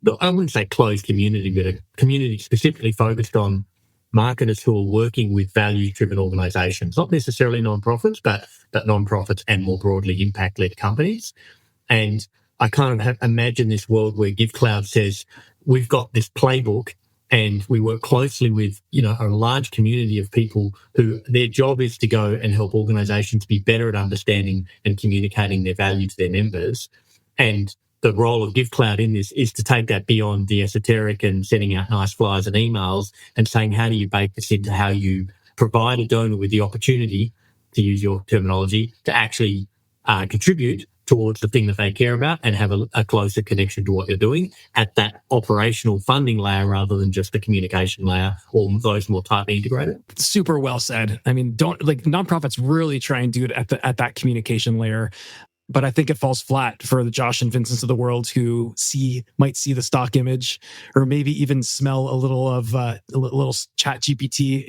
S2: wouldn't say closed community, but a community specifically focused on marketers who are working with value-driven organizations, not necessarily nonprofits, but nonprofits and more broadly impact-led companies. And I kind of imagine this world where Givecloud says, we've got this playbook and we work closely with, a large community of people who their job is to go and help organizations be better at understanding and communicating their value to their members. And the role of Givecloud in this is to take that beyond the esoteric and sending out nice flyers and emails and saying, how do you bake this into how you provide a donor with the opportunity, to use your terminology, to actually contribute towards the thing that they care about and have a closer connection to what you're doing at that operational funding layer rather than just the communication layer or those more tightly integrated.
S3: Super well said. I mean, nonprofits really try and do it at that communication layer. But I think it falls flat for the Josh and Vincents of the world who might see the stock image, or maybe even smell a little of a little Chat GPT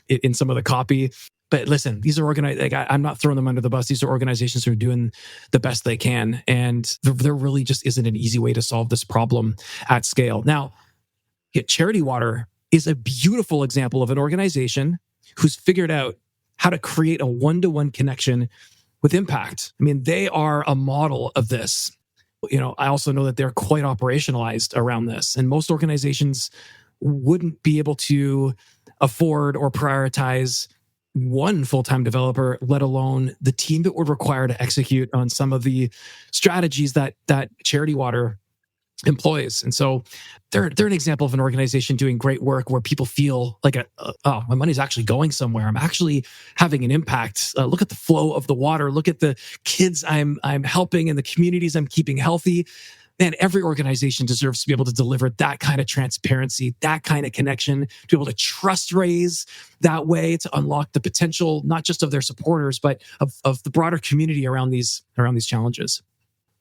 S3: in some of the copy. But listen, these are organized. I'm not throwing them under the bus. These are organizations who are doing the best they can, and there really just isn't an easy way to solve this problem at scale. Now, Charity Water is a beautiful example of an organization who's figured out how to create a one-to-one connection with impact. I mean, they are a model of this. I also know that they're quite operationalized around this, and most organizations wouldn't be able to afford or prioritize one full-time developer, let alone the team that would require to execute on some of the strategies that Charity Water employs. And so they're an example of an organization doing great work where people feel like, my money's actually going somewhere. I'm actually having an impact. Look at the flow of the water. Look at the kids I'm helping and the communities I'm keeping healthy. Man, every organization deserves to be able to deliver that kind of transparency, that kind of connection, to be able to trust raise that way, to unlock the potential, not just of their supporters, but of the broader community around these challenges.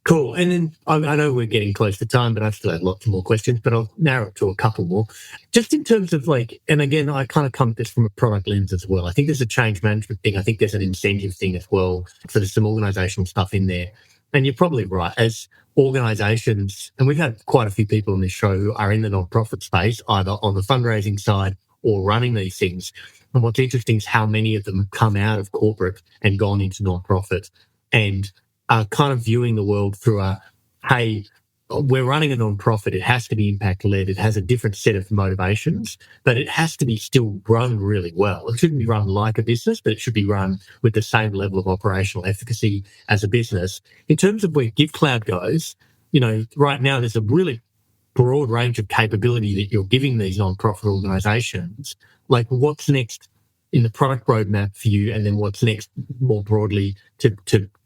S2: Cool. And then I know we're getting close to time, but I still have lots more questions, but I'll narrow it to a couple more. Just in terms of and again, I kind of come at this from a product lens as well. I think there's a change management thing. I think there's an incentive thing as well. So there's some organizational stuff in there. And you're probably right. As organizations, and we've had quite a few people on this show who are in the nonprofit space, either on the fundraising side or running these things. And what's interesting is how many of them have come out of corporate and gone into nonprofit and are kind of viewing the world through hey, we're running a nonprofit. It has to be impact-led. It has a different set of motivations, but it has to be still run really well. It shouldn't be run like a business, but it should be run with the same level of operational efficacy as a business. In terms of where Givecloud goes, right now there's a really broad range of capability that you're giving these nonprofit organizations. Like, what's next in the product roadmap for you, and then what's next more broadly to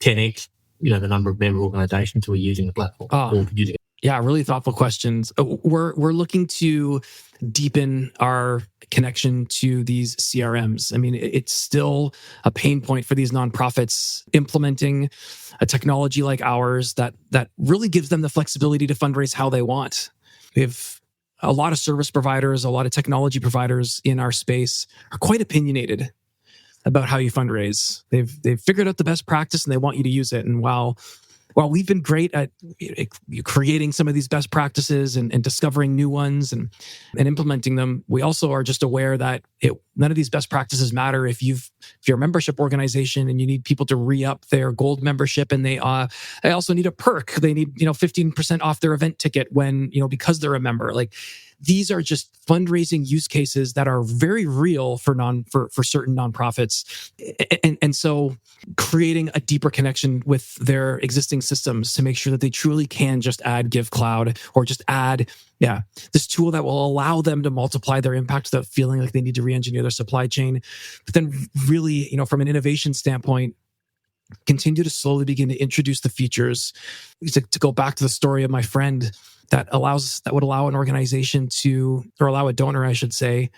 S2: 10x the number of member organizations who are using the platform or using it?
S3: Yeah, really thoughtful questions. We're looking to deepen our connection to these CRMs. I mean, it's still a pain point for these nonprofits implementing a technology like ours that really gives them the flexibility to fundraise how they want. We have a lot of service providers, a lot of technology providers in our space are quite opinionated about how you fundraise. They've figured out the best practice and they want you to use it. And while while we've been great at creating some of these best practices and discovering new ones and implementing them, we also are just aware that none of these best practices matter if you're a membership organization and you need people to re-up their gold membership, and they also need a perk. They need 15% off their event ticket when because they're a member. Like, these are just fundraising use cases that are very real for certain nonprofits, and so creating a deeper connection with their existing systems to make sure that they truly can just add Givecloud or just add this tool that will allow them to multiply their impact without feeling like they need to re-engineer their supply chain. But then really, from an innovation standpoint, continue to slowly begin to introduce the features. To go back to the story of my friend, that would allow an organization or allow a donor, I should say,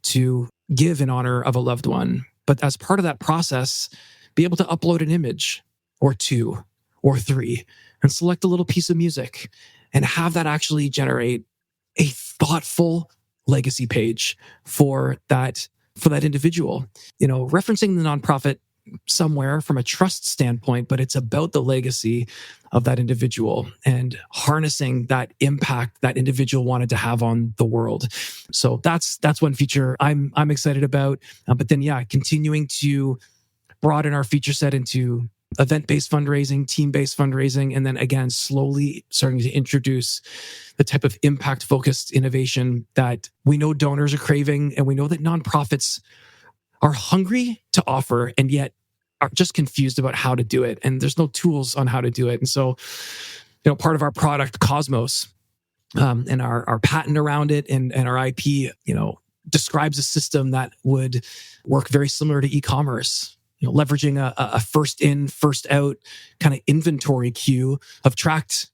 S3: to give in honor of a loved one. But as part of that process, be able to upload an image or 2 or 3 and select a little piece of music and have that actually generate a thoughtful legacy page for that individual. Referencing the nonprofit somewhere from a trust standpoint, but it's about the legacy of that individual and harnessing that impact that individual wanted to have on the world. So that's one feature I'm excited about. But then, continuing to broaden our feature set into event-based fundraising, team-based fundraising, and then again, slowly starting to introduce the type of impact-focused innovation that we know donors are craving, and we know that nonprofits are hungry to offer and yet are just confused about how to do it. And there's no tools on how to do it. And so, part of our product, Cosmos, and our patent around it and our IP, describes a system that would work very similar to e-commerce, leveraging a first in, first out kind of inventory queue of tracked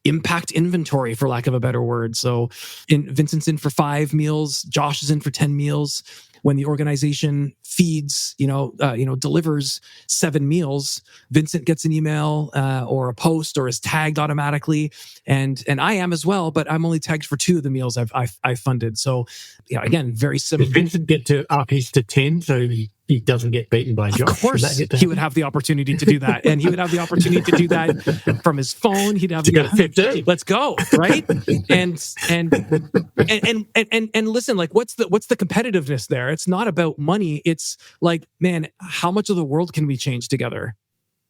S3: impact inventory, for lack of a better word. So Vincent's in for 5 meals, Josh is in for 10 meals. When the organization feeds, delivers 7 meals, Vincent gets an email or a post or is tagged automatically, and I am as well, but I'm only tagged for 2 of the meals I've funded. So, again, very similar.
S2: Does Vincent get to up his to 10 so he doesn't get beaten by Josh?
S3: Of course, he would have the opportunity to do that, and he would have the opportunity to do that from his phone. He'd have
S2: to go to 15.
S3: Let's go, right? and listen, like, what's the competitiveness there? It's not about money. It's like, man, how much of the world can we change together?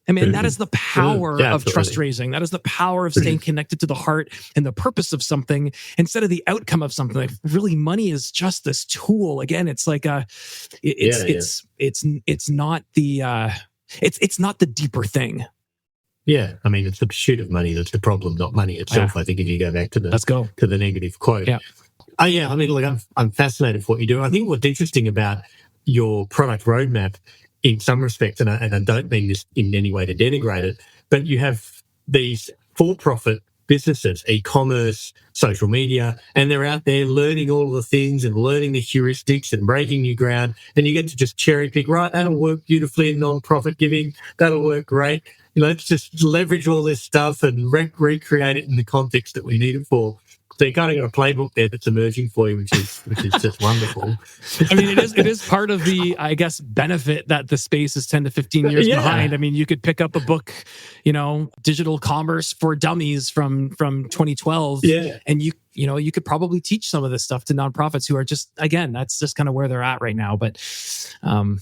S3: I mean, that is the power of trust raising. That is the power of staying connected to the heart and the purpose of something instead of the outcome of something. Like, really, money is just this tool. Again, it's like it's not the deeper thing.
S2: Yeah, I mean, it's the pursuit of money that's the problem, not money itself. Yeah. I think if you go back to the negative quote. Yeah. I mean, look, I'm fascinated with what you do. I think what's interesting about your product roadmap, in some respects, and I don't mean this in any way to denigrate it, but you have these for-profit businesses, e-commerce, social media, and they're out there learning all of the things and learning the heuristics and breaking new ground, and you get to just cherry pick, right, that'll work beautifully in non-profit giving, that'll work great. Let's just leverage all this stuff and recreate it in the context that we need it for. So you kind of got a playbook there that's emerging for you, which is just wonderful.
S3: I mean, it is part of the, I guess, benefit that the space is 10 to 15 years behind. I mean, you could pick up a book, Digital Commerce for Dummies from 2012, and you could probably teach some of this stuff to nonprofits who are just, again, that's just kind of where they're at right now. But
S2: I'm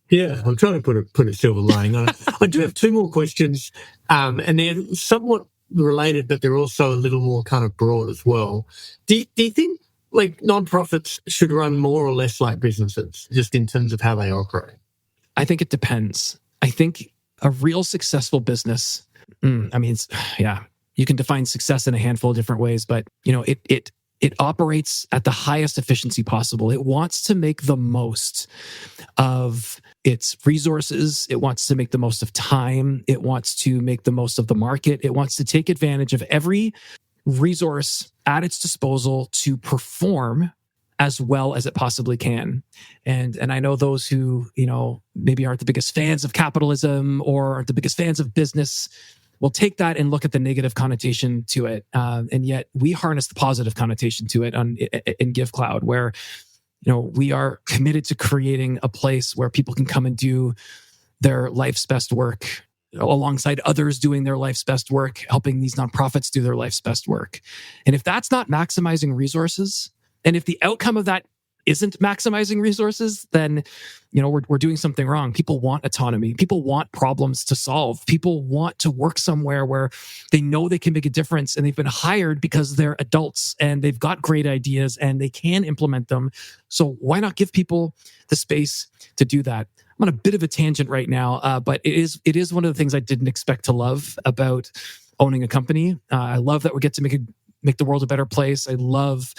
S2: trying to put a silver lining on it. I do have 2 more questions, and they're somewhat related, but they're also a little more kind of broad as well. Do you think like nonprofits should run more or less like businesses, just in terms of how they operate?
S3: I think it depends. I think a real successful business, you can define success in a handful of different ways, but it operates at the highest efficiency possible. It wants to make the most of its resources. It wants to make the most of time. It wants to make the most of the market. It wants to take advantage of every resource at its disposal to perform as well as it possibly can. And I know those who, maybe aren't the biggest fans of capitalism or aren't the biggest fans of business will take that and look at the negative connotation to it. And yet we harness the positive connotation to it in Givecloud, where we are committed to creating a place where people can come and do their life's best work alongside others doing their life's best work, helping these nonprofits do their life's best work. And if that's not maximizing resources, and if the outcome of that isn't maximizing resources, then we're doing something wrong. People want autonomy. People want problems to solve. People want to work somewhere where they know they can make a difference, and they've been hired because they're adults and they've got great ideas and they can implement them. So why not give people the space to do that? I'm on a bit of a tangent right now, but it is one of the things I didn't expect to love about owning a company. I love that we get to make the world a better place. I love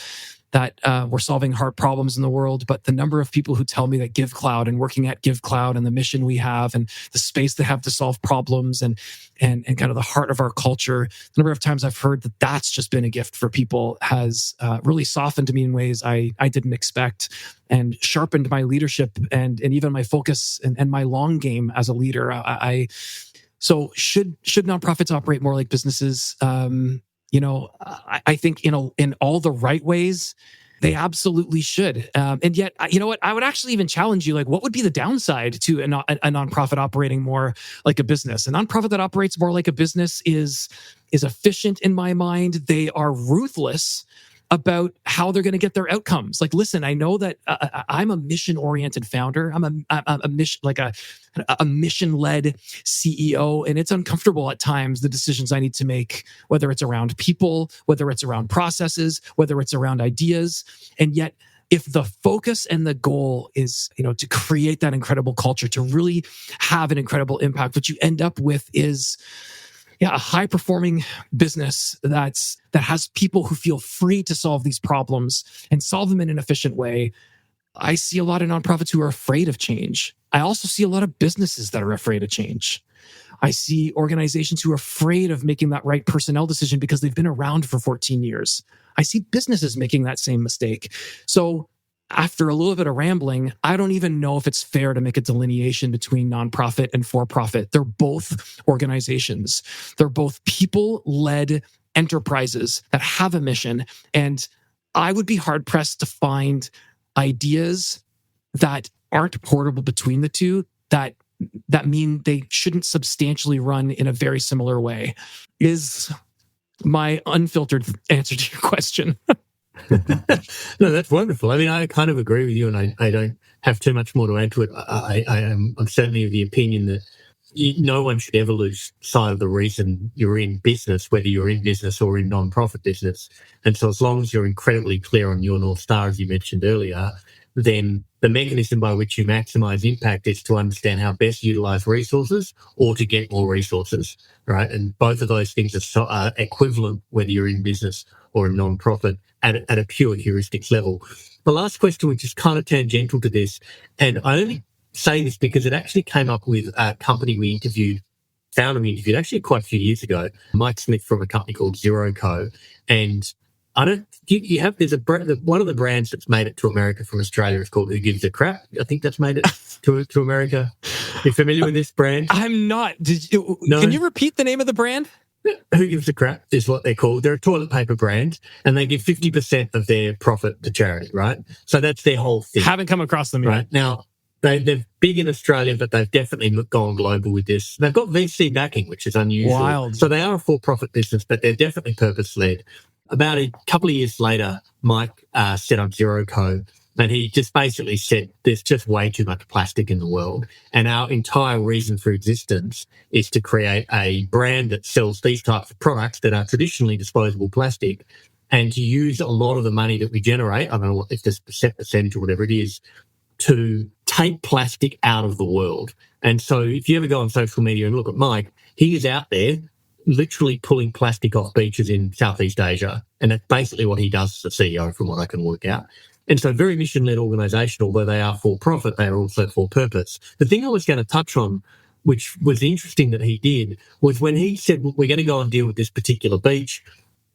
S3: that we're solving hard problems in the world, but the number of people who tell me that Givecloud and working at Givecloud and the mission we have and the space they have to solve problems and kind of the heart of our culture, the number of times I've heard that that's just been a gift for people has really softened me in ways I didn't expect, and sharpened my leadership and even my focus and my long game as a leader. So should nonprofits operate more like businesses? I think in all the right ways, they absolutely should. And yet, you know what? I would actually even challenge you. Like, what would be the downside to a nonprofit operating more like a business? A nonprofit that operates more like a business is efficient in my mind. They are ruthless about how they're going to get their outcomes. Like, listen, I know that I'm a mission-oriented founder. I'm a mission, like a mission-led CEO, and it's uncomfortable at times, the decisions I need to make, whether it's around people, whether it's around processes, whether it's around ideas. And yet, if the focus and the goal is, to create that incredible culture, to really have an incredible impact, what you end up with is a high-performing business that has people who feel free to solve these problems and solve them in an efficient way. I see a lot of nonprofits who are afraid of change. I also see a lot of businesses that are afraid of change. I see organizations who are afraid of making that right personnel decision because they've been around for 14 years. I see businesses making that same mistake. So after a little bit of rambling, I don't even know if it's fair to make a delineation between nonprofit and for-profit. They're both organizations. They're both people-led enterprises that have a mission. And I would be hard-pressed to find ideas that aren't portable between the two, that mean they shouldn't substantially run in a very similar way, is my unfiltered answer to your question.
S2: No, that's wonderful. I mean, I kind of agree with you, and I don't have too much more to add to it. I'm certainly of the opinion that no one should ever lose sight of the reason you're in business, whether you're in business or in non-profit business. And so as long as you're incredibly clear on your North Star, as you mentioned earlier, then the mechanism by which you maximize impact is to understand how best utilize resources or to get more resources, right? And both of those things are equivalent whether you're in business or a non-profit at a pure heuristic level. The last question, which is kind of tangential to this, and I only say this because it actually came up with a company founder we interviewed actually quite a few years ago, Mike Smith from a company called Zero Co. And there's one of the brands that's made it to America from Australia is called Who Gives a Crap. I think that's made it to America. You're familiar with this brand?
S3: I'm not.
S2: No?
S3: Can you repeat the name of the brand?
S2: Who Gives a Crap is what they're called. They're a toilet paper brand, and they give 50% of their profit to charity, right? So that's their whole thing.
S3: Haven't come across them yet.
S2: Right. Now, they're big in Australia, but they've definitely gone global with this. They've got VC backing, which is unusual.
S3: Wild.
S2: So they are a for-profit business, but they're definitely purpose-led. About a couple of years later, Mike set up Zero Co. And he just basically said, there's just way too much plastic in the world. And our entire reason for existence is to create a brand that sells these types of products that are traditionally disposable plastic, and to use a lot of the money that we generate, I don't know if there's a percentage or whatever it is, to take plastic out of the world. And so if you ever go on social media and look at Mike, he is out there literally pulling plastic off beaches in Southeast Asia. And that's basically what he does as a CEO, from what I can work out. And so very mission-led organisation, although they are for-profit, they are also for-purpose. The thing I was going to touch on, which was interesting that he did, was when he said, we're going to go and deal with this particular beach.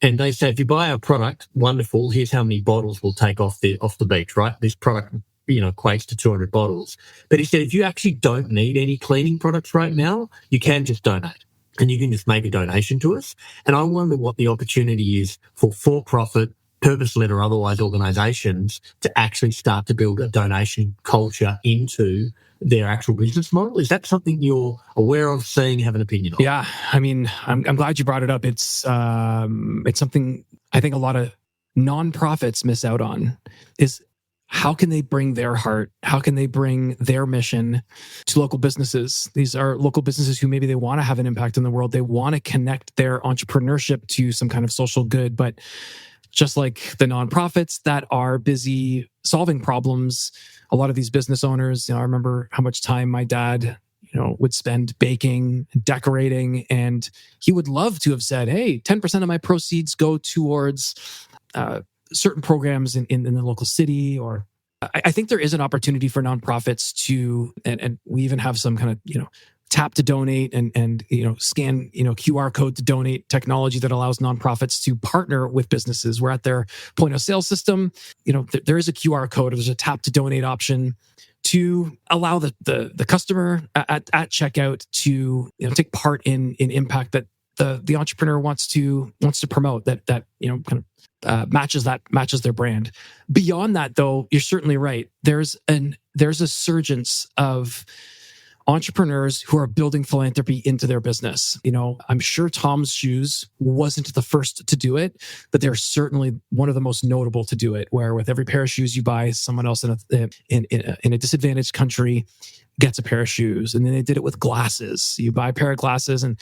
S2: And they say, if you buy our product, wonderful, here's how many bottles we'll take off the beach, right? This product, equates to 200 bottles. But he said, if you actually don't need any cleaning products right now, you can just donate. And you can just make a donation to us. And I wonder what the opportunity is for-profit, purpose-led or otherwise organizations to actually start to build a donation culture into their actual business model? Is that something you're aware of, seeing, have an opinion on?
S3: Yeah, I mean, I'm glad you brought it up. It's something I think a lot of nonprofits miss out on, is how can they bring their heart, how can they bring their mission to local businesses? These are local businesses who maybe they want to have an impact in the world. They want to connect their entrepreneurship to some kind of social good, but just like the nonprofits that are busy solving problems, a lot of these business owners, I remember how much time my dad, would spend baking, decorating, and he would love to have said, hey, 10% of my proceeds go towards certain programs in the local city. Or I think there is an opportunity for nonprofits to, and we even have some kind of, tap to donate and scan, QR code to donate technology that allows nonprofits to partner with businesses. We're at their point of sale system. There is a QR code, or there's a tap to donate option to allow the customer at checkout to take part in impact that the entrepreneur wants to promote, that kind of matches their brand. Beyond that, though, you're certainly right. There's a surgence of entrepreneurs who are building philanthropy into their business. I'm sure Tom's Shoes wasn't the first to do it, but they're certainly one of the most notable to do it, where with every pair of shoes you buy, someone else in a disadvantaged country gets a pair of shoes. And then they did it with glasses. You buy a pair of glasses, and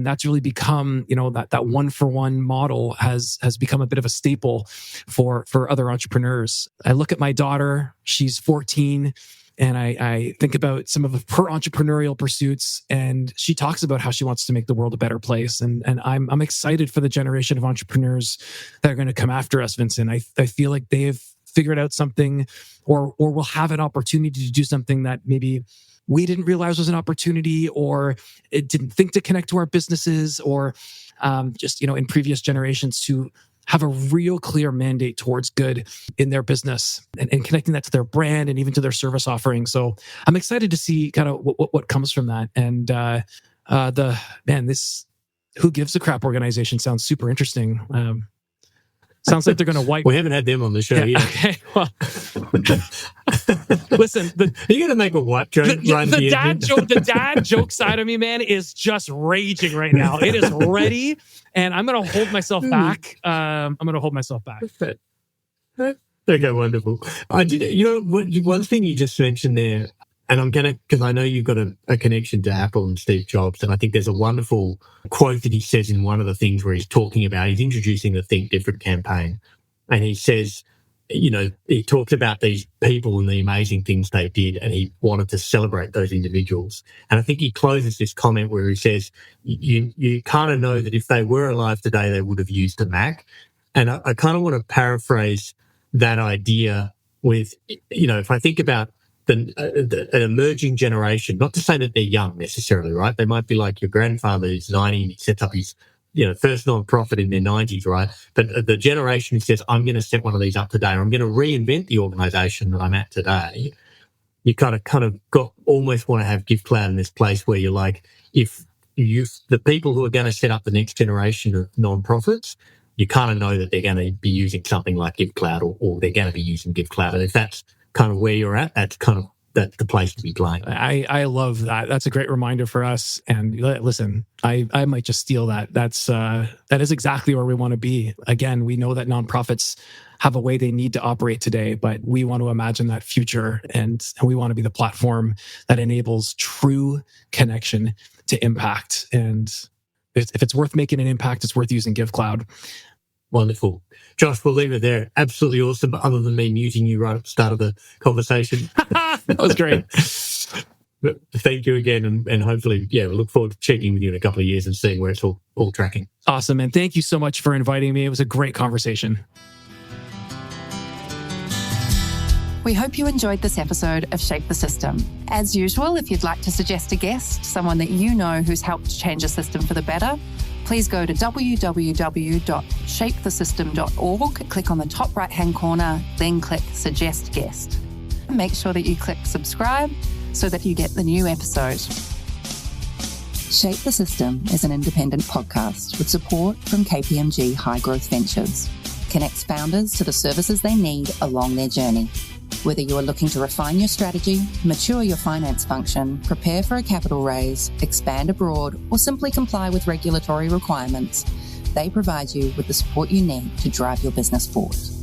S3: that's really become, that one for one model has become a bit of a staple for other entrepreneurs. I look at my daughter, she's 14. And I think about some of her entrepreneurial pursuits, and she talks about how she wants to make the world a better place. And I'm excited for the generation of entrepreneurs that are going to come after us, Vincent. I feel like they've figured out something, or will have an opportunity to do something that maybe we didn't realize was an opportunity, or it didn't think to connect to our businesses, or just in previous generations, to have a real clear mandate towards good in their business, and connecting that to their brand and even to their service offering. So I'm excited to see kind of what comes from that. And this Who Gives a Crap organization sounds super interesting. Sounds like they're going to wipe.
S2: We haven't had them on the show yet.
S3: Okay, well, listen.
S2: Are you going to make a wipe joke?
S3: The dad joke side of me, man, is just raging right now. It is ready, and I'm going to hold myself back.
S2: Okay, wonderful. I did. One thing you just mentioned there, and I'm going to, because I know you've got a connection to Apple and Steve Jobs, and I think there's a wonderful quote that he says in one of the things where he's talking about, he's introducing the Think Different campaign, and he says, he talks about these people and the amazing things they did, and he wanted to celebrate those individuals. And I think he closes this comment where he says, you kind of know that if they were alive today, they would have used a Mac. And I kind of want to paraphrase that idea with, if I think about an emerging generation, not to say that they're young necessarily, right? They might be like your grandfather who's 90 and he sets up his first non-profit in their 90s, right? But the generation who says, I'm going to set one of these up today, or I'm going to reinvent the organization that I'm at today, you kind of almost want to have Givecloud in this place where you're like, if the people who are going to set up the next generation of non-profits, you kind of know that they're going to be using something like Givecloud, or they're going to be using Givecloud. And if that's kind of where you're at, that's the place to be playing.
S3: I love that. That's a great reminder for us. And listen, I might just steal that. That is exactly where we want to be. Again, we know that nonprofits have a way they need to operate today, but we want to imagine that future, and we want to be the platform that enables true connection to impact. And if it's worth making an impact, it's worth using Givecloud.
S2: Wonderful. Josh, we'll leave it there. Absolutely awesome, other than me muting you right at the start of the conversation.
S3: That was great.
S2: But thank you again, and hopefully, we look forward to checking with you in a couple of years and seeing where it's all tracking.
S3: Awesome, and thank you so much for inviting me. It was a great conversation.
S1: We hope you enjoyed this episode of Shape the System. As usual, if you'd like to suggest a guest, someone that you know who's helped change a system for the better, please go to www.shapethesystem.org, click on the top right-hand corner, then click Suggest Guest. Make sure that you click subscribe so that you get the new episode. Shape the System is an independent podcast with support from KPMG High Growth Ventures. connects founders to the services they need along their journey. Whether you are looking to refine your strategy, mature your finance function, prepare for a capital raise, expand abroad, or simply comply with regulatory requirements, they provide you with the support you need to drive your business forward.